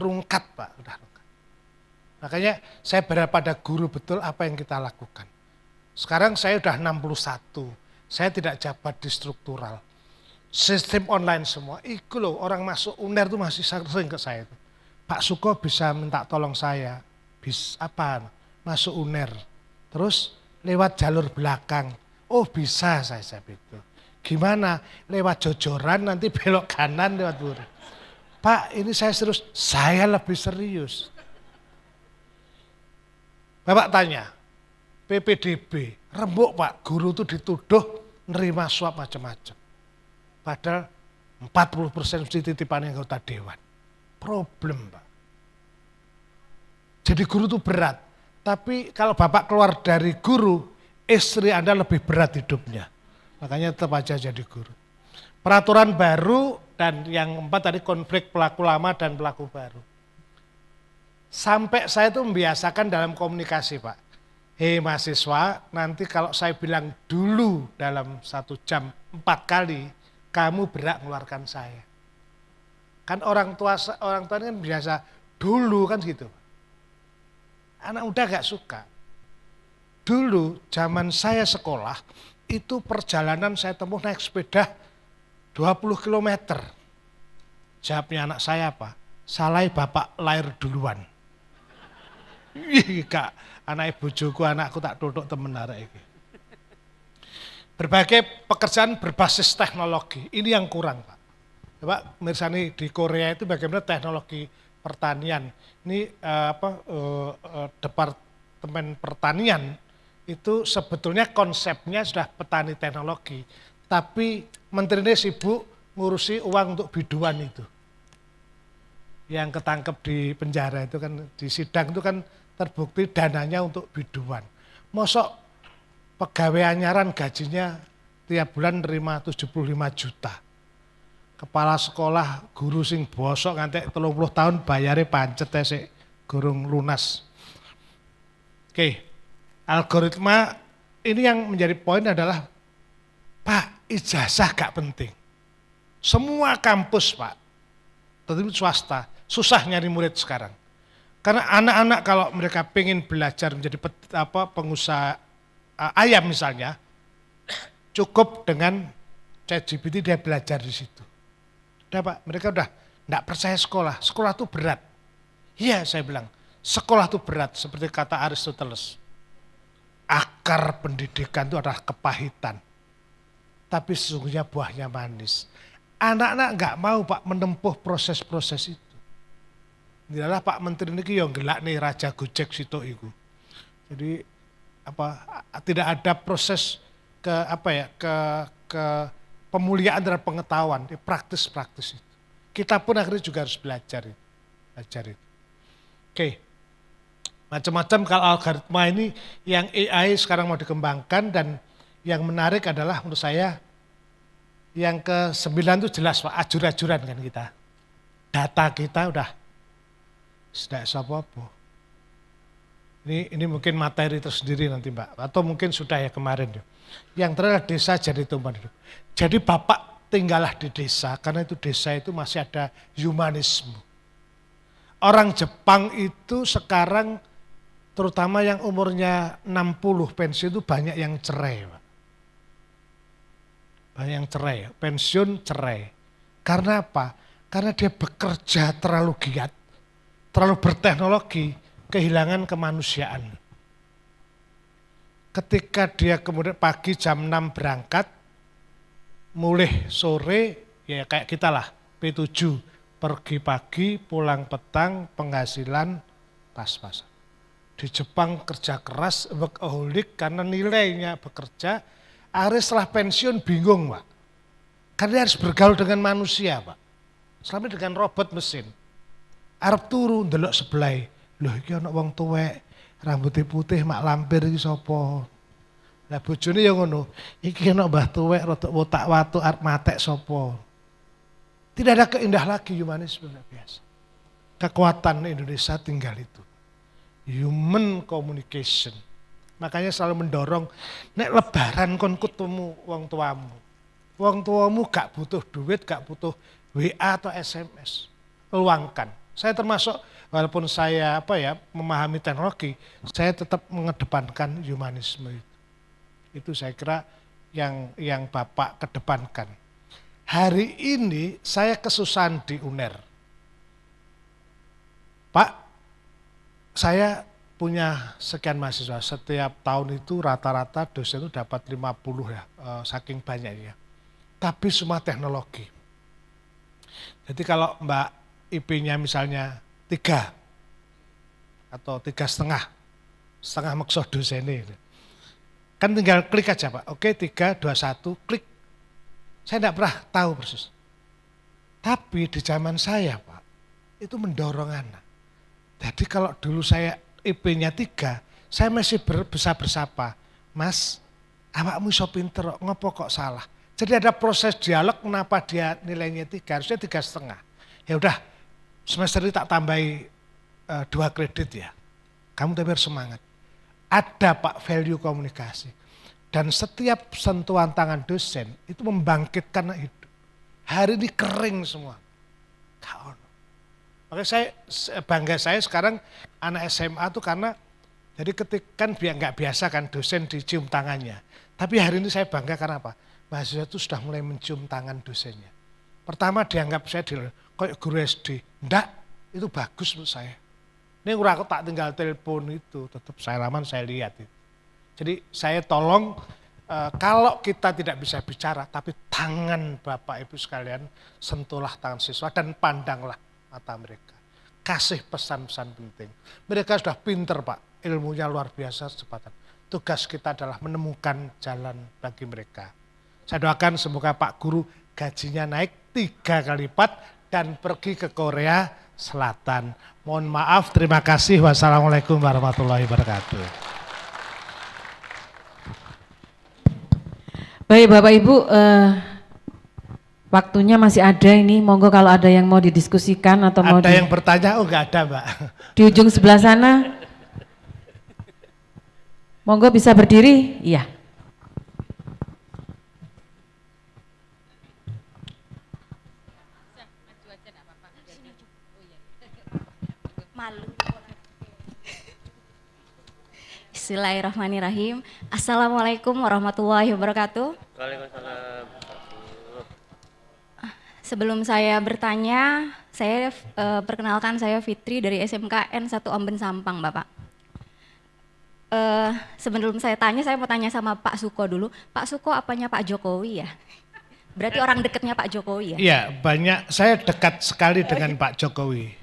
rungkat Pak, udah rungkat. Makanya saya berharap pada guru betul apa yang kita lakukan. Sekarang saya udah 61, saya tidak jabat di struktural. Sistem online semua, itu loh orang masuk UNER tuh masih sering ke saya. Pak Suko bisa minta tolong saya, masuk UNER. Terus lewat jalur belakang, oh bisa saya itu. Gimana? Lewat jojoran nanti belok kanan lewat buru. Pak ini saya serius, saya lebih serius. Bapak tanya, PPDB, rembuk Pak, guru itu dituduh nerima suap macam-macam. Padahal 40% mesti titipan anggota dewan. Problem Pak. Jadi guru itu berat. Tapi kalau Bapak keluar dari guru, istri Anda lebih berat hidupnya. Makanya tetap aja jadi guru. Peraturan baru dan yang keempat tadi konflik pelaku lama dan pelaku baru. Sampai saya itu membiasakan dalam komunikasi Pak. hei mahasiswa, nanti kalau saya bilang dulu dalam 1 jam 4 kali, kamu berhak mengeluarkan saya. Kan orang tua kan biasa dulu kan gitu. Anak muda gak suka. Dulu zaman saya sekolah, itu perjalanan saya tempuh naik sepeda 20 km. Jawabnya anak saya apa? Salai bapak lahir duluan. Ih, Kak, anak bojoku, anakku tak duduk temen arek iki. Berbagai pekerjaan berbasis teknologi, ini yang kurang, Pak. Pak, mirsani di Korea itu bagaimana teknologi pertanian. Ini Departemen Pertanian itu sebetulnya konsepnya sudah petani teknologi, tapi menterinya sibuk ngurusi uang untuk biduan itu. Yang ketangkep di penjara itu kan, di sidang itu kan terbukti dananya untuk biduan. Mosok pegawai anyaran gajinya tiap bulan nerima 75 juta. Kepala sekolah guru sing bosok ngantek 30 tahun bayare pancet sik gurung lunas. Oke, algoritma ini yang menjadi poin adalah, Pak, ijazah gak penting. Semua kampus, Pak, tetapi swasta, susah nyari murid sekarang. Karena anak-anak kalau mereka pengen belajar menjadi pengusaha ayam misalnya, cukup dengan ChatGPT dia belajar di situ. Udah Pak, mereka udah enggak percaya sekolah. Sekolah itu berat. Iya saya bilang, sekolah itu berat seperti kata Aristoteles. Akar pendidikan itu adalah kepahitan. Tapi sesungguhnya buahnya manis. Anak-anak enggak mau Pak menempuh proses-proses itu. Inilah Pak Menteri ini yang gelak nih Raja Gojek situ itu. Jadi tidak ada proses ke pemuliaan terhadap pengetahuan, praktis-praktis itu. Kita pun akhirnya juga harus belajar itu. Oke. Macam-macam kalau algoritma ini yang AI sekarang mau dikembangkan, dan yang menarik adalah menurut saya yang ke-9 itu jelas Pak, ajur-ajuran kan kita. Data kita udah tidak apa-apa. Ini mungkin materi tersendiri nanti Mbak, atau mungkin sudah ya kemarin. Yang terakhir desa jadi tumpuan hidup. Jadi Bapak tinggallah di desa, karena itu desa itu masih ada humanisme. Orang Jepang itu sekarang terutama yang umurnya 60 pensiun itu banyak yang cerai Pak. Banyak yang cerai, pensiun cerai. Karena apa? Karena dia bekerja terlalu giat, terlalu berteknologi, kehilangan kemanusiaan. Ketika dia kemudian pagi jam 6 berangkat, mulai sore, ya kayak kita lah, P7, pergi pagi, pulang petang, penghasilan pas-pasan. Di Jepang kerja keras, workaholic karena nilainya bekerja, akhirnya setelah pensiun bingung Pak. Karena dia harus bergaul dengan manusia Pak. Selama dengan robot mesin. Arep turu ndelok sebelah, loh iki ana wong tuwek, rambutnya putih mak lampir iki sapa? Lah bojone ya ngono, iki ana mbah tuwek rada wotak watu arep matek sapa? Tidak ada keindah lagi humanisme biasa. Kekuatan Indonesia tinggal itu. Human communication. Makanya selalu mendorong, nek lebaran kon ketemu wong tuamu. Wong tuamu gak butuh duit, gak butuh WA atau SMS. Luangkan. Saya termasuk, walaupun saya memahami teknologi, saya tetap mengedepankan humanisme itu. Itu saya kira yang Bapak kedepankan. Hari ini saya kesusahan di UNER. Pak, saya punya sekian mahasiswa, setiap tahun itu rata-rata dosen itu dapat 50 ya, saking banyaknya. Tapi semua teknologi. Jadi kalau Mbak IP-nya misalnya 3 atau 3,5, setengah maksud dosen ini. Kan tinggal klik aja Pak, oke 3, 2, 1, klik. Saya tidak pernah tahu persis. Tapi di zaman saya Pak, itu mendorong anak. Jadi kalau dulu saya IP-nya 3, saya masih bisa bersapa. Mas, awakmu iso pinter, ngopo kok salah? Jadi ada proses dialog kenapa dia nilainya 3, harusnya 3,5. Ya udah, semester ini tak tambahi 2 kredit ya. Kamu tapi harus semangat. ada Pak value komunikasi. Dan setiap sentuhan tangan dosen itu membangkitkan hidup. Hari ini kering semua. Makanya bangga saya sekarang anak SMA tuh karena jadi ketika kan nggak biasa kan dosen dicium tangannya. Tapi hari ini saya bangga karena apa? Mahasiswa itu sudah mulai mencium tangan dosennya. Pertama dianggap saya kayak guru SD. Enggak, itu bagus menurut saya. Ini aku tak tinggal telepon itu, tetap salaman saya lihat itu. Jadi saya tolong kalau kita tidak bisa bicara, tapi tangan Bapak Ibu sekalian, sentuhlah tangan siswa dan pandanglah mata mereka. Kasih pesan-pesan penting. Mereka sudah pinter Pak, ilmunya luar biasa secepatan. Tugas kita adalah menemukan jalan bagi mereka. Saya doakan semoga Pak Guru gajinya naik 3 kali lipat dan pergi ke Korea Selatan. Mohon maaf, terima kasih. Wassalamualaikum warahmatullahi wabarakatuh. Baik Bapak Ibu, waktunya masih ada ini, monggo kalau ada yang mau didiskusikan atau mau ada yang bertanya, oh enggak ada Mbak. Di ujung sebelah sana, monggo bisa berdiri, iya. Malu. Bismillahirrahmanirrahim. Assalamualaikum warahmatullahi wabarakatuh. Waalaikumsalam. Sebelum saya bertanya, saya perkenalkan saya Fitri dari SMKN 1 Omben Sampang, Bapak. Sebelum saya tanya, saya mau tanya sama Pak Suko dulu. Pak Suko apanya Pak Jokowi ya? Berarti orang dekatnya Pak Jokowi ya? Iya, banyak. Saya dekat sekali dengan Pak Jokowi.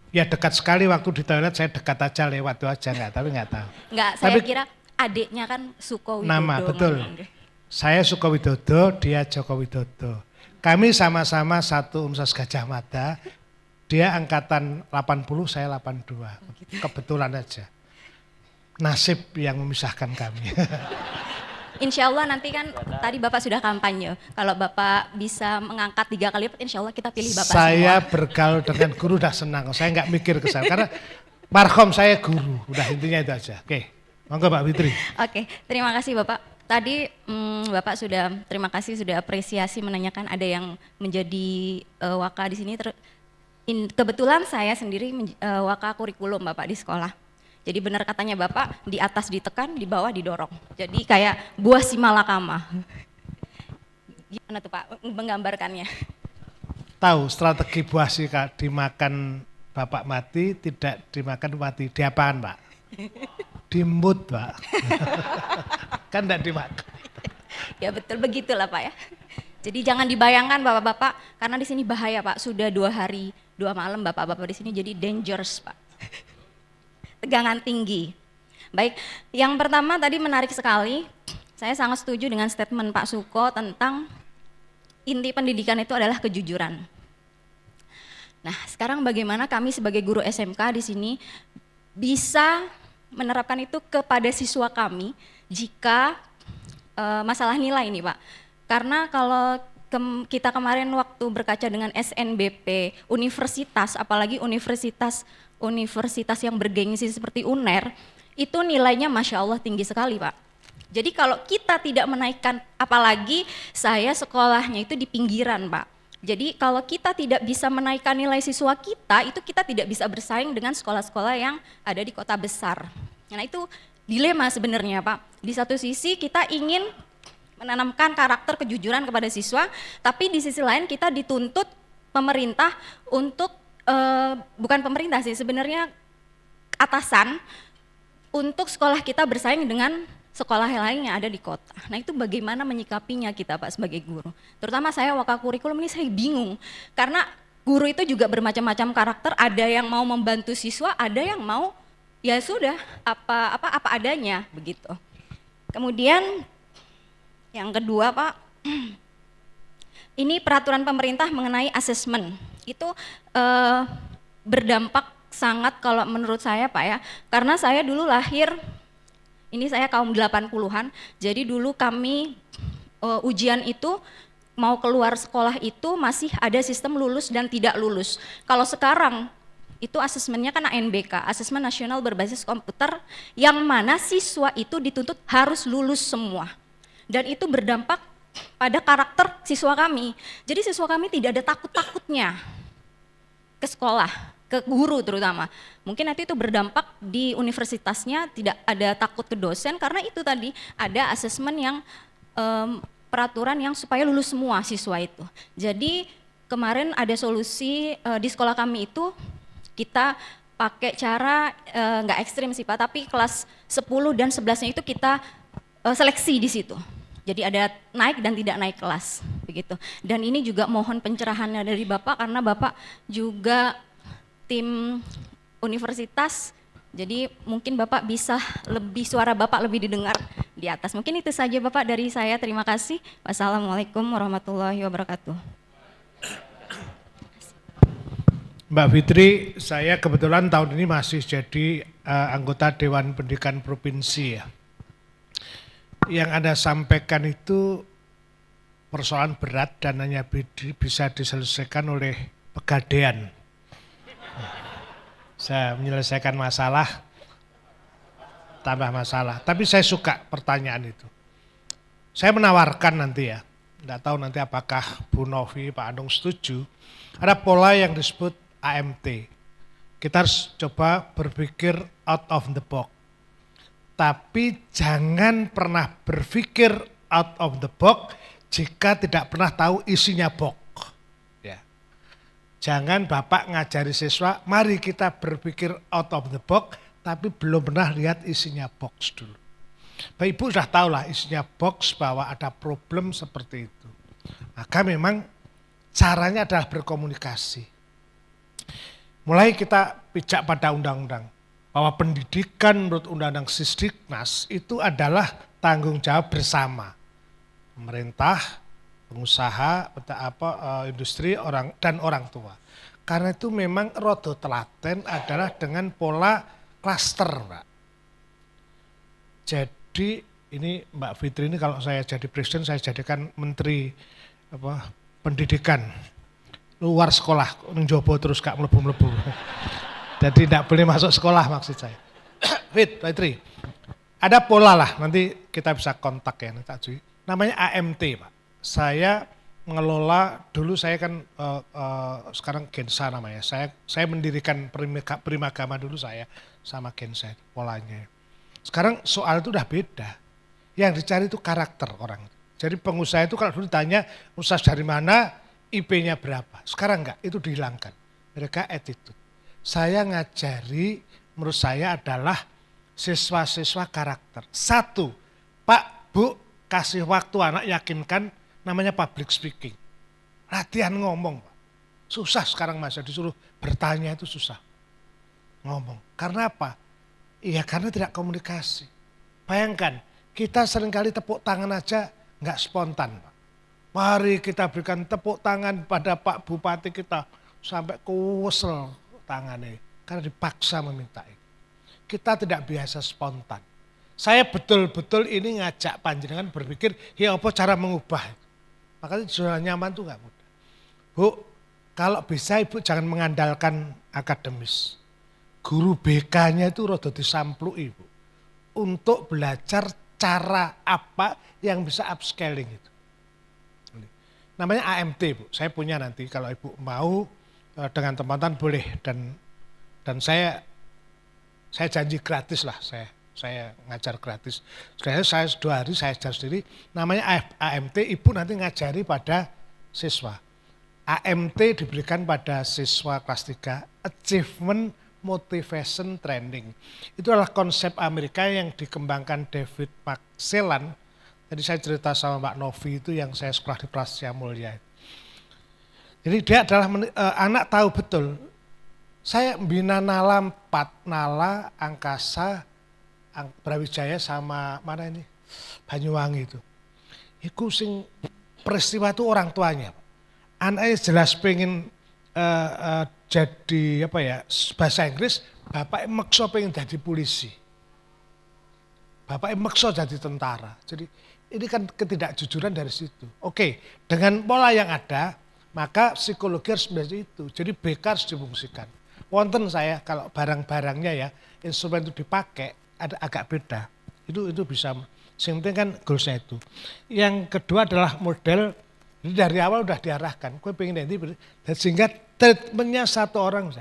Ya dekat sekali, waktu di toilet saya dekat aja lewat itu aja enggak, tapi enggak tahu. Enggak, saya kira adiknya kan Suko Widodo. Nama, betul. Saya Suko Widodo, dia Joko Widodo. Kami sama-sama satu Universitas Gajah Mada, dia angkatan 80, saya 82. Kebetulan aja. Nasib yang memisahkan kami. Insya Allah nanti kan tadi Bapak sudah kampanye. Kalau Bapak bisa mengangkat 3 kali lipat, insya Allah kita pilih Bapak Saya semua. bergaul dengan guru udah senang, saya nggak mikir ke sana. Karena marhum saya guru, udah intinya itu aja. Oke, monggo Mbak Fitri. Oke, terima kasih Bapak. Tadi Bapak sudah, terima kasih sudah apresiasi menanyakan ada yang menjadi waka di sini. Kebetulan saya sendiri waka kurikulum Bapak di sekolah. Jadi benar katanya Bapak, di atas ditekan, di bawah didorong. Jadi kayak buah si malakama. Gimana tuh Pak menggambarkannya? Tahu strategi buah sih Kak, dimakan Bapak mati, tidak dimakan mati. Diapaan Pak? Dimut Pak. Kan tidak dimakan. Ya betul begitulah Pak ya. Jadi jangan dibayangkan Bapak-Bapak, karena di sini bahaya Pak. Sudah 2 hari 2 malam Bapak-Bapak di sini jadi dangerous Pak. Tegangan tinggi. Baik, yang pertama tadi menarik sekali, saya sangat setuju dengan statement Pak Suko tentang inti pendidikan itu adalah kejujuran. Nah, sekarang bagaimana kami sebagai guru SMK di sini bisa menerapkan itu kepada siswa kami jika masalah nilai ini Pak. Karena kalau kita kemarin waktu berkaca dengan SNBP, universitas, apalagi universitas yang bergengsi seperti UNER, itu nilainya Masya Allah tinggi sekali Pak. Jadi kalau kita tidak menaikkan, apalagi saya sekolahnya itu di pinggiran Pak. Jadi kalau kita tidak bisa menaikkan nilai siswa kita, itu kita tidak bisa bersaing dengan sekolah-sekolah yang ada di kota besar. Nah itu dilema sebenarnya Pak. Di satu sisi kita ingin menanamkan karakter kejujuran kepada siswa, tapi di sisi lain kita dituntut pemerintah untuk bukan pemerintah sih, sebenarnya atasan untuk sekolah kita bersaing dengan sekolah lain yang ada di kota. Nah itu bagaimana menyikapinya kita Pak sebagai guru. Terutama saya waka kurikulum ini saya bingung, karena guru itu juga bermacam-macam karakter, ada yang mau membantu siswa, ada yang mau ya sudah apa adanya begitu. Kemudian yang kedua Pak, ini peraturan pemerintah mengenai asesmen. Itu berdampak sangat kalau menurut saya Pak ya, karena saya dulu lahir, ini saya kaum 80-an, jadi dulu kami ujian itu mau keluar sekolah itu masih ada sistem lulus dan tidak lulus. Kalau sekarang itu asesmennya kan ANBK, Asesmen Nasional Berbasis Komputer, yang mana siswa itu dituntut harus lulus semua. Dan itu berdampak pada karakter siswa kami. Jadi siswa kami tidak ada takut-takutnya ke sekolah, ke guru terutama. Mungkin nanti itu berdampak di universitasnya, tidak ada takut ke dosen, karena itu tadi ada asesmen yang peraturan yang supaya lulus semua siswa itu. Jadi kemarin ada solusi di sekolah kami itu kita pakai cara nggak ekstrim sih Pak, tapi kelas 10 dan 11-nya itu kita seleksi di situ. Jadi ada naik dan tidak naik kelas begitu. Dan ini juga mohon pencerahannya dari Bapak, karena Bapak juga tim universitas, jadi mungkin Bapak bisa lebih, suara Bapak lebih didengar di atas. Mungkin itu saja Bapak dari saya, terima kasih. Wassalamualaikum warahmatullahi wabarakatuh. Mbak Fitri, saya kebetulan tahun ini masih jadi anggota Dewan Pendidikan Provinsi ya. Yang Anda sampaikan itu persoalan berat dan hanya bisa diselesaikan oleh pegadaian. Saya menyelesaikan masalah, tambah masalah. Tapi saya suka pertanyaan itu. Saya menawarkan nanti ya, tidak tahu nanti apakah Bu Novi, Pak Anung setuju, ada pola yang disebut AMT. Kita harus coba berpikir out of the box. Tapi jangan pernah berpikir out of the box jika tidak pernah tahu isinya box. Ya. Jangan Bapak ngajari siswa, mari kita berpikir out of the box, tapi belum pernah lihat isinya box dulu. Bapak Ibu sudah tahu lah isinya box bahwa ada problem seperti itu. Maka memang caranya adalah berkomunikasi. Mulai kita pijak pada undang-undang. Bahwa pendidikan menurut Undang-Undang Sisdiknas itu adalah tanggung jawab bersama pemerintah, pengusaha, industri, dan orang tua. Karena itu memang rodo telaten adalah dengan pola klaster, Mbak. Jadi ini Mbak Fitri ini kalau saya jadi presiden, saya jadikan menteri pendidikan luar sekolah, njobo terus gak mlebu-mlebu. Jadi tidak boleh masuk sekolah maksud saya. Fit, Fitri, ada pola lah, nanti kita bisa kontak ya, namanya AMT Pak. Saya mengelola, dulu saya kan sekarang Gensa namanya, saya mendirikan Primagama dulu saya sama Gensa polanya. Sekarang soal itu udah beda, yang dicari itu karakter orang. Jadi pengusaha itu kalau dulu ditanya usaha dari mana, IP-nya berapa, sekarang enggak, itu dihilangkan, mereka attitude. Saya ngajari, menurut saya adalah siswa-siswa karakter. Satu, Pak, Bu, kasih waktu anak yakinkan namanya public speaking. Latihan ngomong, Pak. Susah sekarang Mas, disuruh bertanya itu susah. Ngomong. Karena apa? Iya karena tidak komunikasi. Bayangkan, kita seringkali tepuk tangan aja nggak spontan, Pak. Mari kita berikan tepuk tangan pada Pak Bupati kita sampai kuwesel tangannya, karena dipaksa meminta itu. Kita tidak biasa spontan. Saya betul-betul ini ngajak panjenengan berpikir, ya apa cara mengubah itu. Makanya zona nyaman itu gak mudah. Bu, kalau bisa Ibu jangan mengandalkan akademis. Guru BK-nya itu rada disamplui Ibu. Untuk belajar cara apa yang bisa upscaling itu. Namanya AMT Bu, saya punya nanti kalau Ibu mau, dengan teman-teman boleh dan saya janji gratis lah, saya ngajar gratis. Sebenarnya saya 2 hari saya ajar sendiri, namanya AMT, Ibu nanti ngajari pada siswa. AMT diberikan pada siswa kelas 3, Achievement Motivation Training. Itu adalah konsep Amerika yang dikembangkan David McClellan. Tadi saya cerita sama Mbak Novi itu yang saya sekolah di Prasetya Mulia. Jadi dia adalah anak tahu betul. Saya bina Nala 4, Nala, Angkasa, Brawijaya sama mana ini? Banyuwangi itu. Iku sing peristiwa itu orang tuanya. Anaknya jelas pengen jadi bahasa Inggris, bapaknya maksa pengen jadi polisi. Bapaknya maksa jadi tentara. Jadi ini kan ketidakjujuran dari situ. Oke, dengan pola yang ada, maka psikologi harus menjadi itu. Jadi BK harus difungsikan. wonten saya kalau barang-barangnya ya, instrumen itu dipakai ada agak beda. Itu bisa. Yang penting kan goalsnya itu. Yang kedua adalah model, jadi dari awal udah diarahkan. Gue pengen nanti, sehingga treatmentnya satu orang.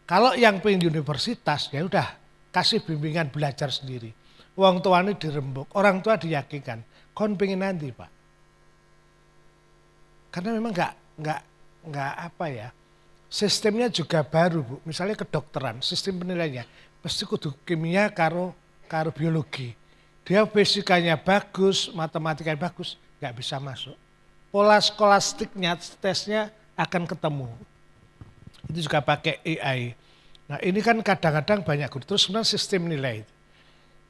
Kalau yang pengen di universitas ya udah kasih bimbingan belajar sendiri. Uang tuanya dirembuk, orang tua diyakinkan. Kon pengen nanti Pak. Karena memang nggak apa ya. Sistemnya juga baru Bu. Misalnya kedokteran, sistem penilaiannya pasti kudu kimia karo biologi. Dia fisikanya bagus, matematikanya bagus, nggak bisa masuk. Pola skolastiknya, tesnya akan ketemu. Itu juga pakai AI. Nah ini kan kadang-kadang banyak guru. Terus sebenarnya sistem nilai.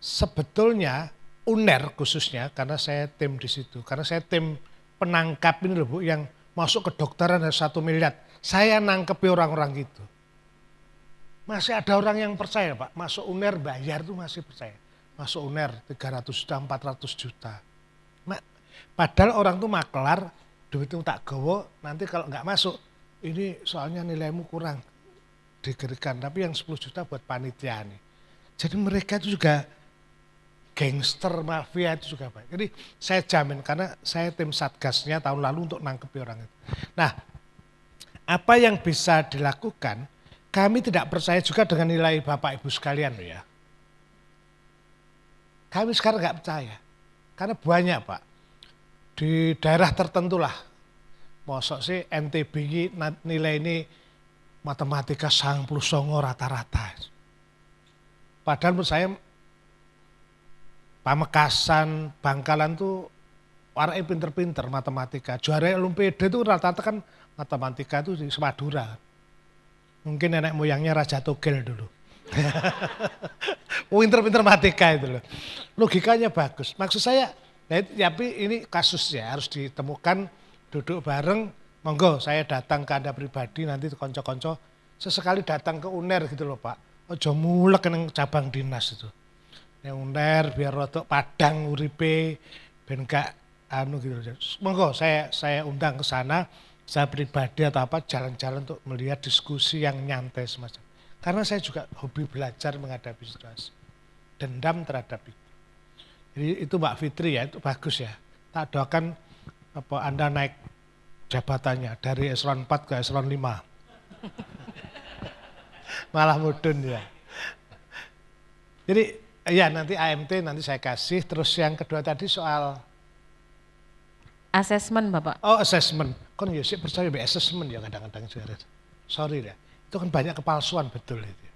Sebetulnya UNER khususnya, karena saya tim di situ, karena saya tim penangkap ini loh Bu, yang masuk kedokteran ada 1 miliar. Saya nangkepi orang-orang gitu. Masih ada orang yang percaya Pak, masuk UNER bayar tuh masih percaya. Masuk UNER 300 juta, 400 juta. Padahal orang tuh maklar, duit itu tak gowo, nanti kalau nggak masuk, ini soalnya nilaimu kurang, digerikan. Tapi yang 10 juta buat panitia nih. Jadi mereka itu juga gangster, mafia itu juga Pak. Jadi saya jamin, karena saya tim satgasnya tahun lalu untuk nangkepi orang itu. Nah, apa yang bisa dilakukan, kami tidak percaya juga dengan nilai Bapak Ibu sekalian loh ya. Kami sekarang nggak percaya, karena banyak Pak, di daerah tertentu lah, mosok sih NTB nilai ini matematika 99 rata-rata. Padahal menurut saya Pamekasan, Bangkalan tuh orangnya pinter-pinter matematika. Juara Olimpiade itu rata-rata kan matematika itu di Madura. Mungkin nenek moyangnya Raja Togel dulu. Pinter-pinter matematika itu loh. Logikanya bagus. Maksud saya, tapi ini kasusnya harus ditemukan, duduk bareng. Monggo saya datang ke Anda pribadi, nanti konco-konco sesekali datang ke UNER gitu loh Pak. Ojo mulek nang cabang dinas itu. Yang UNER biar rotok padang uripe ben gak anu gitu. Monggo saya undang ke sana, saya pribadi atau apa jalan-jalan untuk melihat diskusi yang nyantai semacam. Karena saya juga hobi belajar menghadapi situasi. Dendam terhadap itu. Jadi itu Mbak Fitri ya, itu bagus ya. Tak doakan apa Anda naik jabatannya dari eselon 4 ke eselon 5. Malah mudun ya. Jadi ya nanti AMT nanti saya kasih. Terus yang kedua tadi soal Asesmen Bapak. oh assessment. Kan ya sih percaya be assessment ya kadang-kadang. Sorry ya. Itu kan banyak kepalsuan betul itu.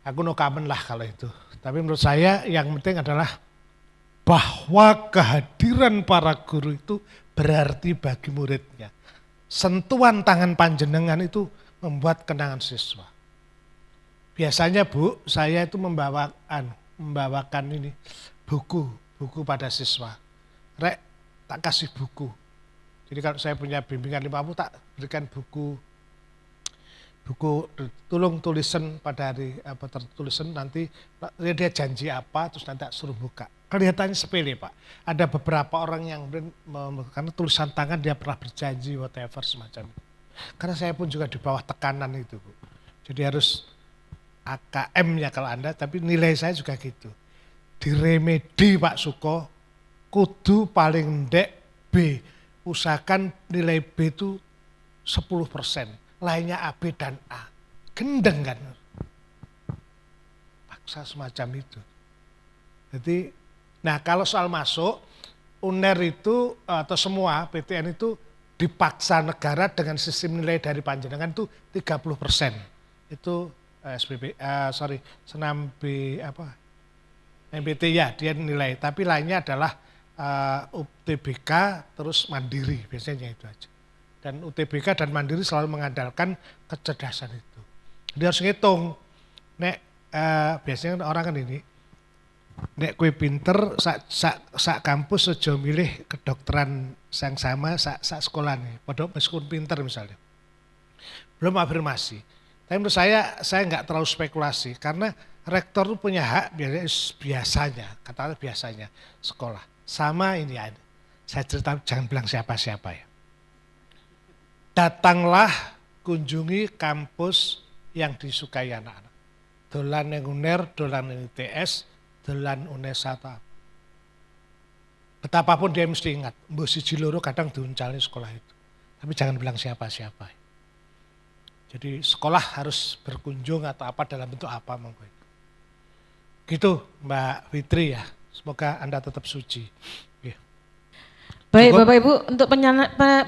Aku no comment lah kalau itu. Tapi menurut saya yang penting adalah bahwa kehadiran para guru itu berarti bagi muridnya. Sentuhan tangan panjenengan itu membuat kenangan siswa. Biasanya Bu, saya itu membawakan ini buku pada siswa. Rek, tak kasih buku. Jadi kalau saya punya bimbingan 50 tak berikan buku tolong tulisan pada hari apa tertulisan nanti dia janji apa terus nanti suruh buka. Kelihatannya sepele Pak. Ada beberapa orang yang karena tulisan tangan dia pernah berjanji whatever semacam itu. Karena saya pun juga di bawah tekanan itu Bu. Jadi harus AKM-nya kalau Anda, tapi nilai saya juga gitu. Di remedi Pak Suko, kudu paling ndek B. Usahakan nilai B itu 10%. Lainnya A, B, dan A. Gendeng kan. Paksa semacam itu. Jadi, nah kalau soal masuk, UNER itu atau semua PTN itu dipaksa negara dengan sistem nilai dari panjenengan itu 30%. Itu senam B MBT ya dia nilai. Tapi lainnya adalah UTBK terus mandiri biasanya itu aja. Dan UTBK dan mandiri selalu mengandalkan kecerdasan itu. Dia harus ngitung. Nek biasanya orang kan ini, nek kue pinter sak kampus aja milih kedokteran yang sama sak sekolah nih. Padahal meskipun pinter misalnya. Belum afirmasi. Tapi menurut saya nggak terlalu spekulasi karena rektor itu punya hak biasanya, katakanlah biasanya sekolah. Sama ini ada. Saya cerita jangan bilang siapa-siapa ya. Datanglah kunjungi kampus yang disukai anak-anak. Dolan yang UNER, dolan yang ITS, dolan UNESA. Betapapun dia mesti ingat, mbok siji loro kadang diuncalnya sekolah itu. Tapi jangan bilang siapa-siapa. Jadi sekolah harus berkunjung atau apa dalam bentuk apa monggo. Gitu Mbak Fitri ya. Semoga Anda tetap suci. Ya. Baik Cukup? Bapak Ibu, untuk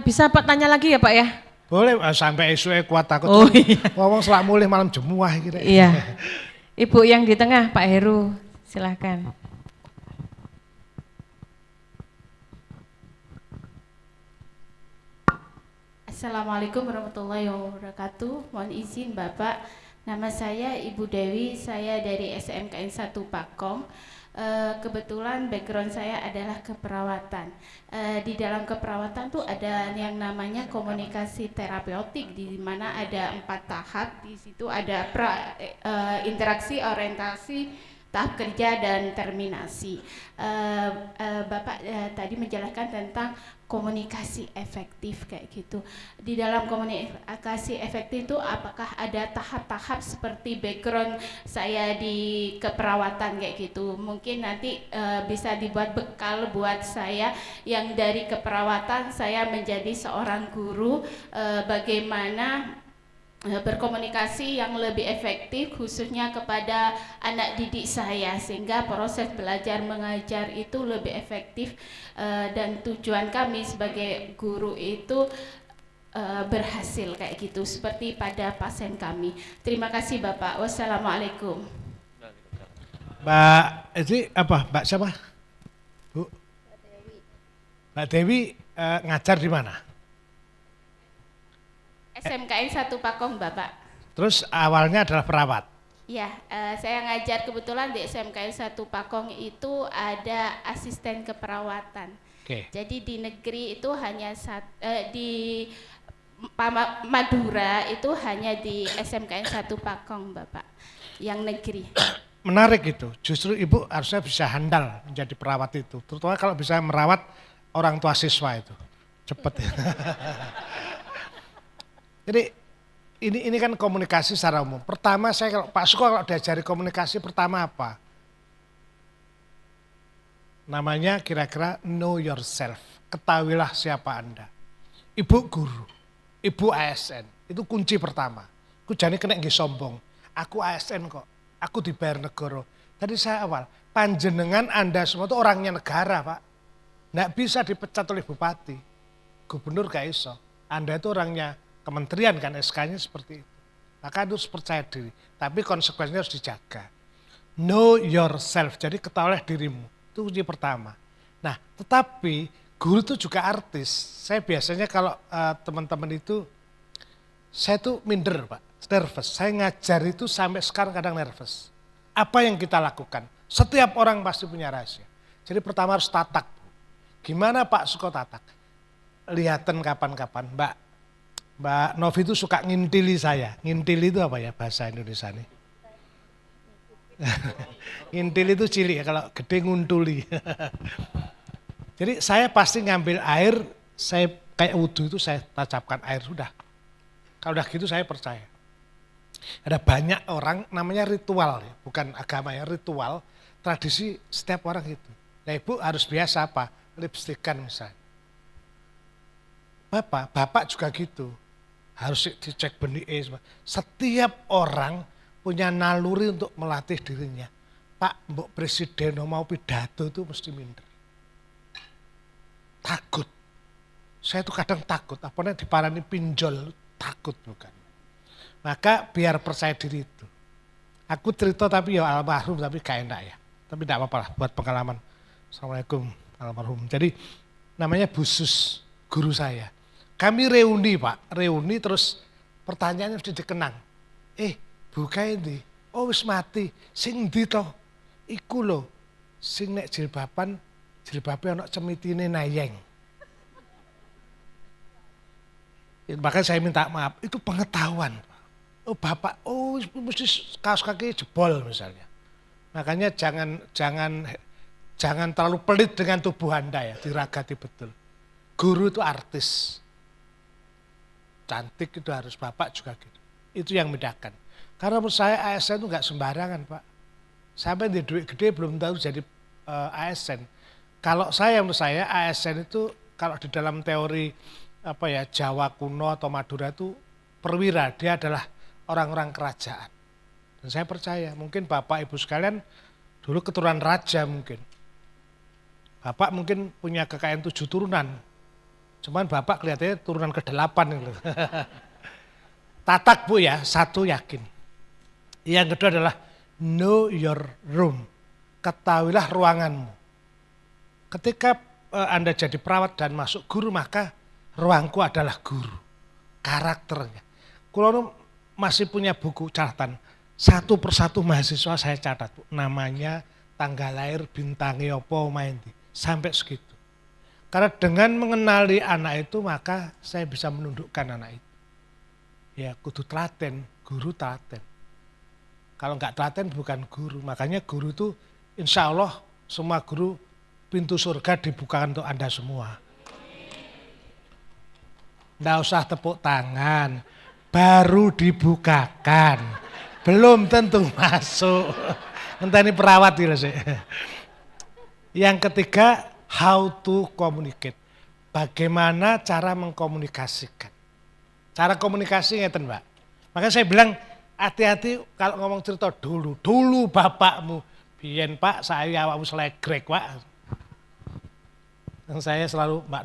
bisa Pak tanya lagi ya Pak ya? Boleh sampai esok kuat takut. Oh iya. Ngomong selak mulih malam jemuah kira. Iya. Ibu yang di tengah Pak Heru, silahkan. Assalamualaikum warahmatullahi wabarakatuh. Mohon izin Bapak, nama saya Ibu Dewi, saya dari SMKN 1 Pakong. Kebetulan background saya adalah keperawatan. Di dalam keperawatan tuh ada yang namanya komunikasi terapeutik, di mana ada 4 tahap. Di situ ada interaksi, orientasi, tahap kerja, dan terminasi. Bapak tadi menjelaskan tentang komunikasi efektif kayak gitu. Di dalam komunikasi efektif itu apakah ada tahap-tahap seperti background saya di keperawatan kayak gitu? Mungkin nanti bisa dibuat bekal buat saya yang dari keperawatan saya menjadi seorang guru, bagaimana berkomunikasi yang lebih efektif khususnya kepada anak didik saya, sehingga proses belajar mengajar itu lebih efektif, dan tujuan kami sebagai guru itu berhasil kayak gitu seperti pada pasien kami. Terima kasih Bapak. Wassalamualaikum. Mbak ini apa? Mbak siapa? Bu? Mbak Dewi ngajar di mana? SMKN 1 Pakong Bapak. Terus awalnya adalah perawat. Ya, saya ngajar kebetulan di SMKN 1 Pakong itu ada asisten keperawatan. Oke. Jadi di negeri itu hanya di Madura itu hanya di SMKN 1 Pakong Bapak, yang negeri. Menarik itu, justru Ibu harusnya bisa handal menjadi perawat itu. Terutama kalau bisa merawat orang tua siswa itu. Cepet ya. Jadi ini kan komunikasi secara umum. Pertama saya kalau Pak Suko kalau diajari komunikasi pertama apa? Namanya kira-kira know yourself. Ketahuilah siapa Anda. Ibu guru, ibu ASN, itu kunci pertama. Aku jane kena nggih sombong. Aku ASN kok, aku dibayar negara. Tadi saya awal, panjenengan Anda semua itu orangnya negara Pak. Nggak bisa dipecat oleh bupati, gubernur gak iso. Anda itu orangnya kementerian kan, SK-nya seperti itu. Maka harus percaya diri, tapi konsekuensinya harus dijaga. Know yourself, jadi ketahuilah dirimu. Itu kunci pertama. Nah, tetapi guru itu juga artis. Saya biasanya kalau teman-teman itu, saya tuh minder Pak, nervous. Saya ngajar itu sampai sekarang kadang nervous. Apa yang kita lakukan? Setiap orang pasti punya rahasia. Jadi pertama harus tatak. Gimana Pak Suko tatak? Lihatan kapan-kapan, Mbak Novi itu suka ngintili saya. Ngintili itu apa ya bahasa Indonesia nih? Ngintili itu cilik, kalau gede nguntuli. Jadi saya pasti ngambil air, saya kayak wudhu itu saya tancapkan air sudah. Kalau udah gitu saya percaya. Ada banyak orang namanya ritual, ya, bukan agama ya, ritual, tradisi setiap orang itu. Nah Ibu harus biasa apa? Lipstikan misalnya. Bapak juga gitu. Harus dicek benih. Setiap orang punya naluri untuk melatih dirinya. Pak, Mbok Presiden mau pidato itu mesti minder. Takut. Saya tuh kadang takut, apalagi diparani pinjol, takut bukan. Maka biar percaya diri itu. Aku cerita tapi ya almarhum, tapi gak enak ya. Tapi tidak apa-apa lah buat pengalaman. Assalamualaikum almarhum. Jadi namanya Bu Sus, guru saya. Kami reuni Pak, reuni terus pertanyaannya mesti dikenang. Bu Kaindi, oh wis mati, sing ndi to? Iku lho, sing nek jilbaban, jilbabe ana cemitine nayeng. Bahkan saya minta maaf, itu pengetahuan. Oh Bapak, oh mesti kaos kaki jebol misalnya. Makanya jangan terlalu pelit dengan tubuh Anda ya, diragati betul. Guru itu artis. cantik itu harus bapak juga gitu. Itu yang membedakan. Karena menurut saya ASN itu nggak sembarangan Pak. Sampai di duit gede belum tahu jadi ASN. Kalau menurut saya ASN itu kalau di dalam teori Jawa kuno atau Madura itu perwira, dia adalah orang-orang kerajaan. Dan saya percaya mungkin Bapak Ibu sekalian dulu keturunan raja mungkin. Bapak mungkin punya kekayaan 7 turunan. Cuman Bapak kelihatannya turunan ke-8 gitu. Tatak Bu ya, 1 yakin. Yang kedua adalah know your room. Ketahuilah ruanganmu. Ketika Anda jadi perawat dan masuk guru, maka ruangku adalah guru. Karakternya. Kalau masih punya buku catatan, satu persatu mahasiswa saya catat, Bu. Namanya, tanggal lahir, bintangnya opo, main di. Sampai segitu. Karena dengan mengenali anak itu, maka saya bisa menundukkan anak itu. Ya, kudu telaten, guru telaten. Kalau enggak telaten bukan guru. Makanya guru itu insya Allah semua guru pintu surga dibukakan untuk Anda semua. Nggak usah tepuk tangan, baru dibukakan. Belum tentu masuk. Entah ini perawat gitu sih. Yang ketiga, how to communicate. Bagaimana cara mengkomunikasikan. Cara komunikasi ngeten Mbak. Makanya saya bilang hati-hati kalau ngomong cerita dulu. Dulu bapakmu. Biyen Pak, saya awakmu selegrek Pak. Yang saya selalu Mbak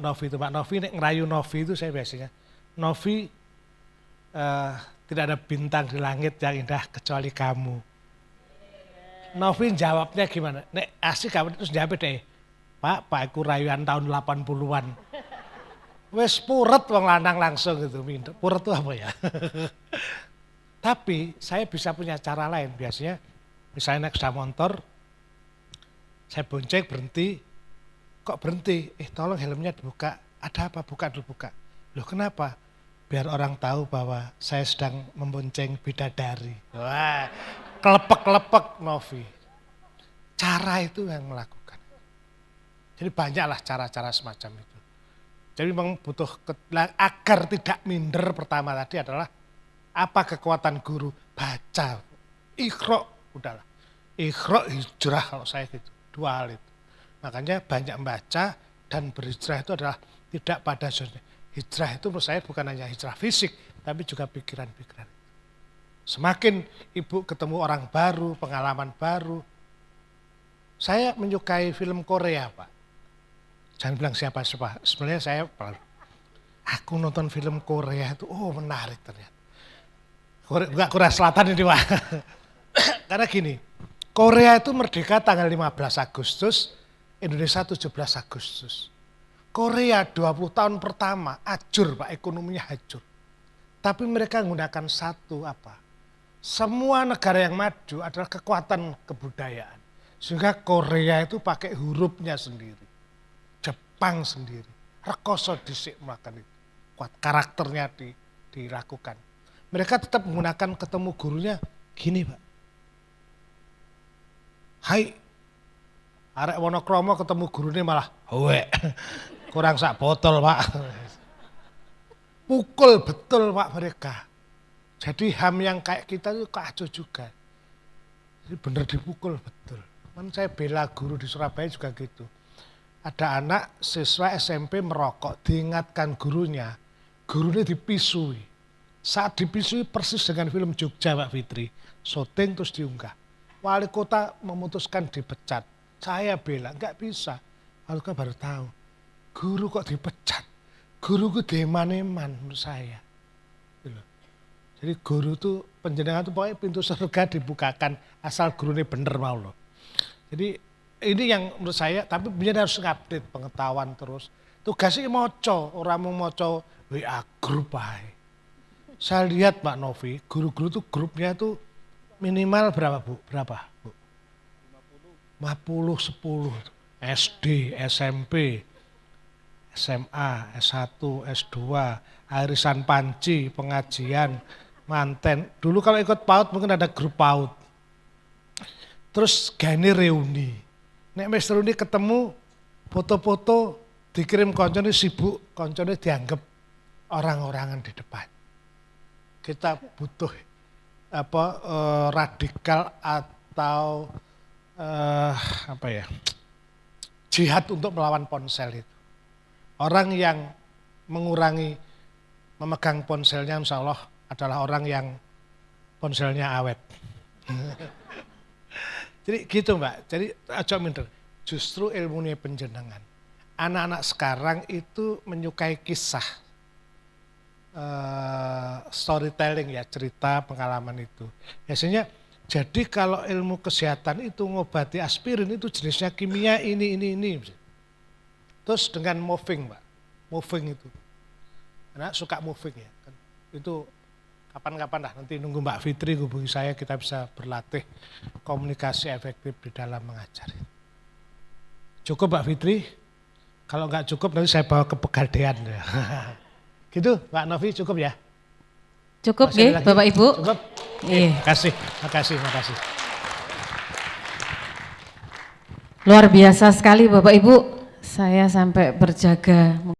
Novi nek ngerayu Novi itu saya biasanya. Novi tidak ada bintang di langit yang indah kecuali kamu. Novi jawabnya gimana? Nek asik kamu terus jawab deh. Pak aku rayuan tahun 80-an. Wes puret wong lanang langsung gitu. Puret itu apa ya? Tapi saya bisa punya cara lain. Biasanya misalnya naik sepeda motor, saya bonceng berhenti. Kok berhenti? Tolong helmnya dibuka. Ada apa? Buka dulu, buka. Loh kenapa? Biar orang tahu bahwa saya sedang membonceng bidadari. Wah, kelepek-kelepek Novi. Cara itu yang melakukan. Jadi banyaklah cara-cara semacam itu. Jadi memang butuh, agar tidak minder pertama tadi adalah apa kekuatan guru? Baca. Iqra, udahlah. Iqra, hijrah kalau saya gitu. 2 hal itu. Makanya banyak membaca dan berhijrah itu adalah tidak pada zona. Hijrah itu menurut saya bukan hanya hijrah fisik, tapi juga pikiran-pikiran. Semakin ibu ketemu orang baru, pengalaman baru. Saya menyukai film Korea Pak. Jangan bilang siapa-siapa, sebenarnya aku nonton film Korea itu, menarik ternyata. Korea Selatan ini Pak. Karena gini, Korea itu merdeka tanggal 15 Agustus, Indonesia 17 Agustus. Korea 20 tahun pertama hancur Pak, ekonominya hancur. Tapi mereka menggunakan semua negara yang maju adalah kekuatan kebudayaan. Sehingga Korea itu pakai hurufnya sendiri. Jepang sendiri. Rekoso disik melakukan itu. Kuat karakternya dilakukan. Mereka tetap menggunakan ketemu gurunya gini Pak. Hai. Arek Wonokromo ketemu gurunya malah howek. Kurang sak botol Pak. Pukul betul Pak mereka. Jadi HAM yang kayak kita itu kacau juga. Jadi bener dipukul betul. Saya bela guru di Surabaya juga gitu. Ada anak siswa SMP merokok, diingatkan gurunya dipisui. Saat dipisui persis dengan film Jogja Pak Fitri. Syuting terus diunggah. Wali kota memutuskan dipecat. Saya bela, enggak bisa. Lalu kan baru tahu, guru kok dipecat. Guru itu deman-eman menurut saya. Jadi guru itu, penjenengan itu pokoknya pintu surga dibukakan asal guru ini bener mau loh. Jadi ini yang menurut saya, tapi benar harus ngupdate pengetahuan terus. Tugasnya moco, orang mau moco WA grup aja. Saya lihat Pak Novi, guru-guru itu grupnya itu minimal berapa Bu? 50, 10, SD, SMP, SMA, S1, S2, arisan panci, pengajian, manten. Dulu kalau ikut PAUD mungkin ada grup PAUD. Terus gani reuni. Nek mes reuni ketemu, foto-foto dikirim koncone sibuk, koncone dianggap orang-orangan di depan. kita butuh radikal atau jihad untuk melawan ponsel itu. Orang yang mengurangi memegang ponselnya insya Allah adalah orang yang ponselnya awet. Jadi gitu Mbak, jadi aja minder. Justru ilmunya penjenengan. Anak-anak sekarang itu menyukai kisah, storytelling ya, cerita pengalaman itu. Biasanya jadi kalau ilmu kesehatan itu ngobati aspirin itu jenisnya kimia ini. Terus dengan moving Mbak, moving itu. Karena suka moving ya, kan. Itu kapan-kapan lah nanti nunggu Mbak Fitri hubungi saya, kita bisa berlatih komunikasi efektif di dalam mengajar. Cukup Mbak Fitri? Kalau nggak cukup nanti saya bawa ke Pegadaian ya. Gitu Mbak Novi, cukup ya? Cukup nggih Bapak Ibu? Cukup? Iya. Makasih. Luar biasa sekali Bapak Ibu, saya sampai berjaga.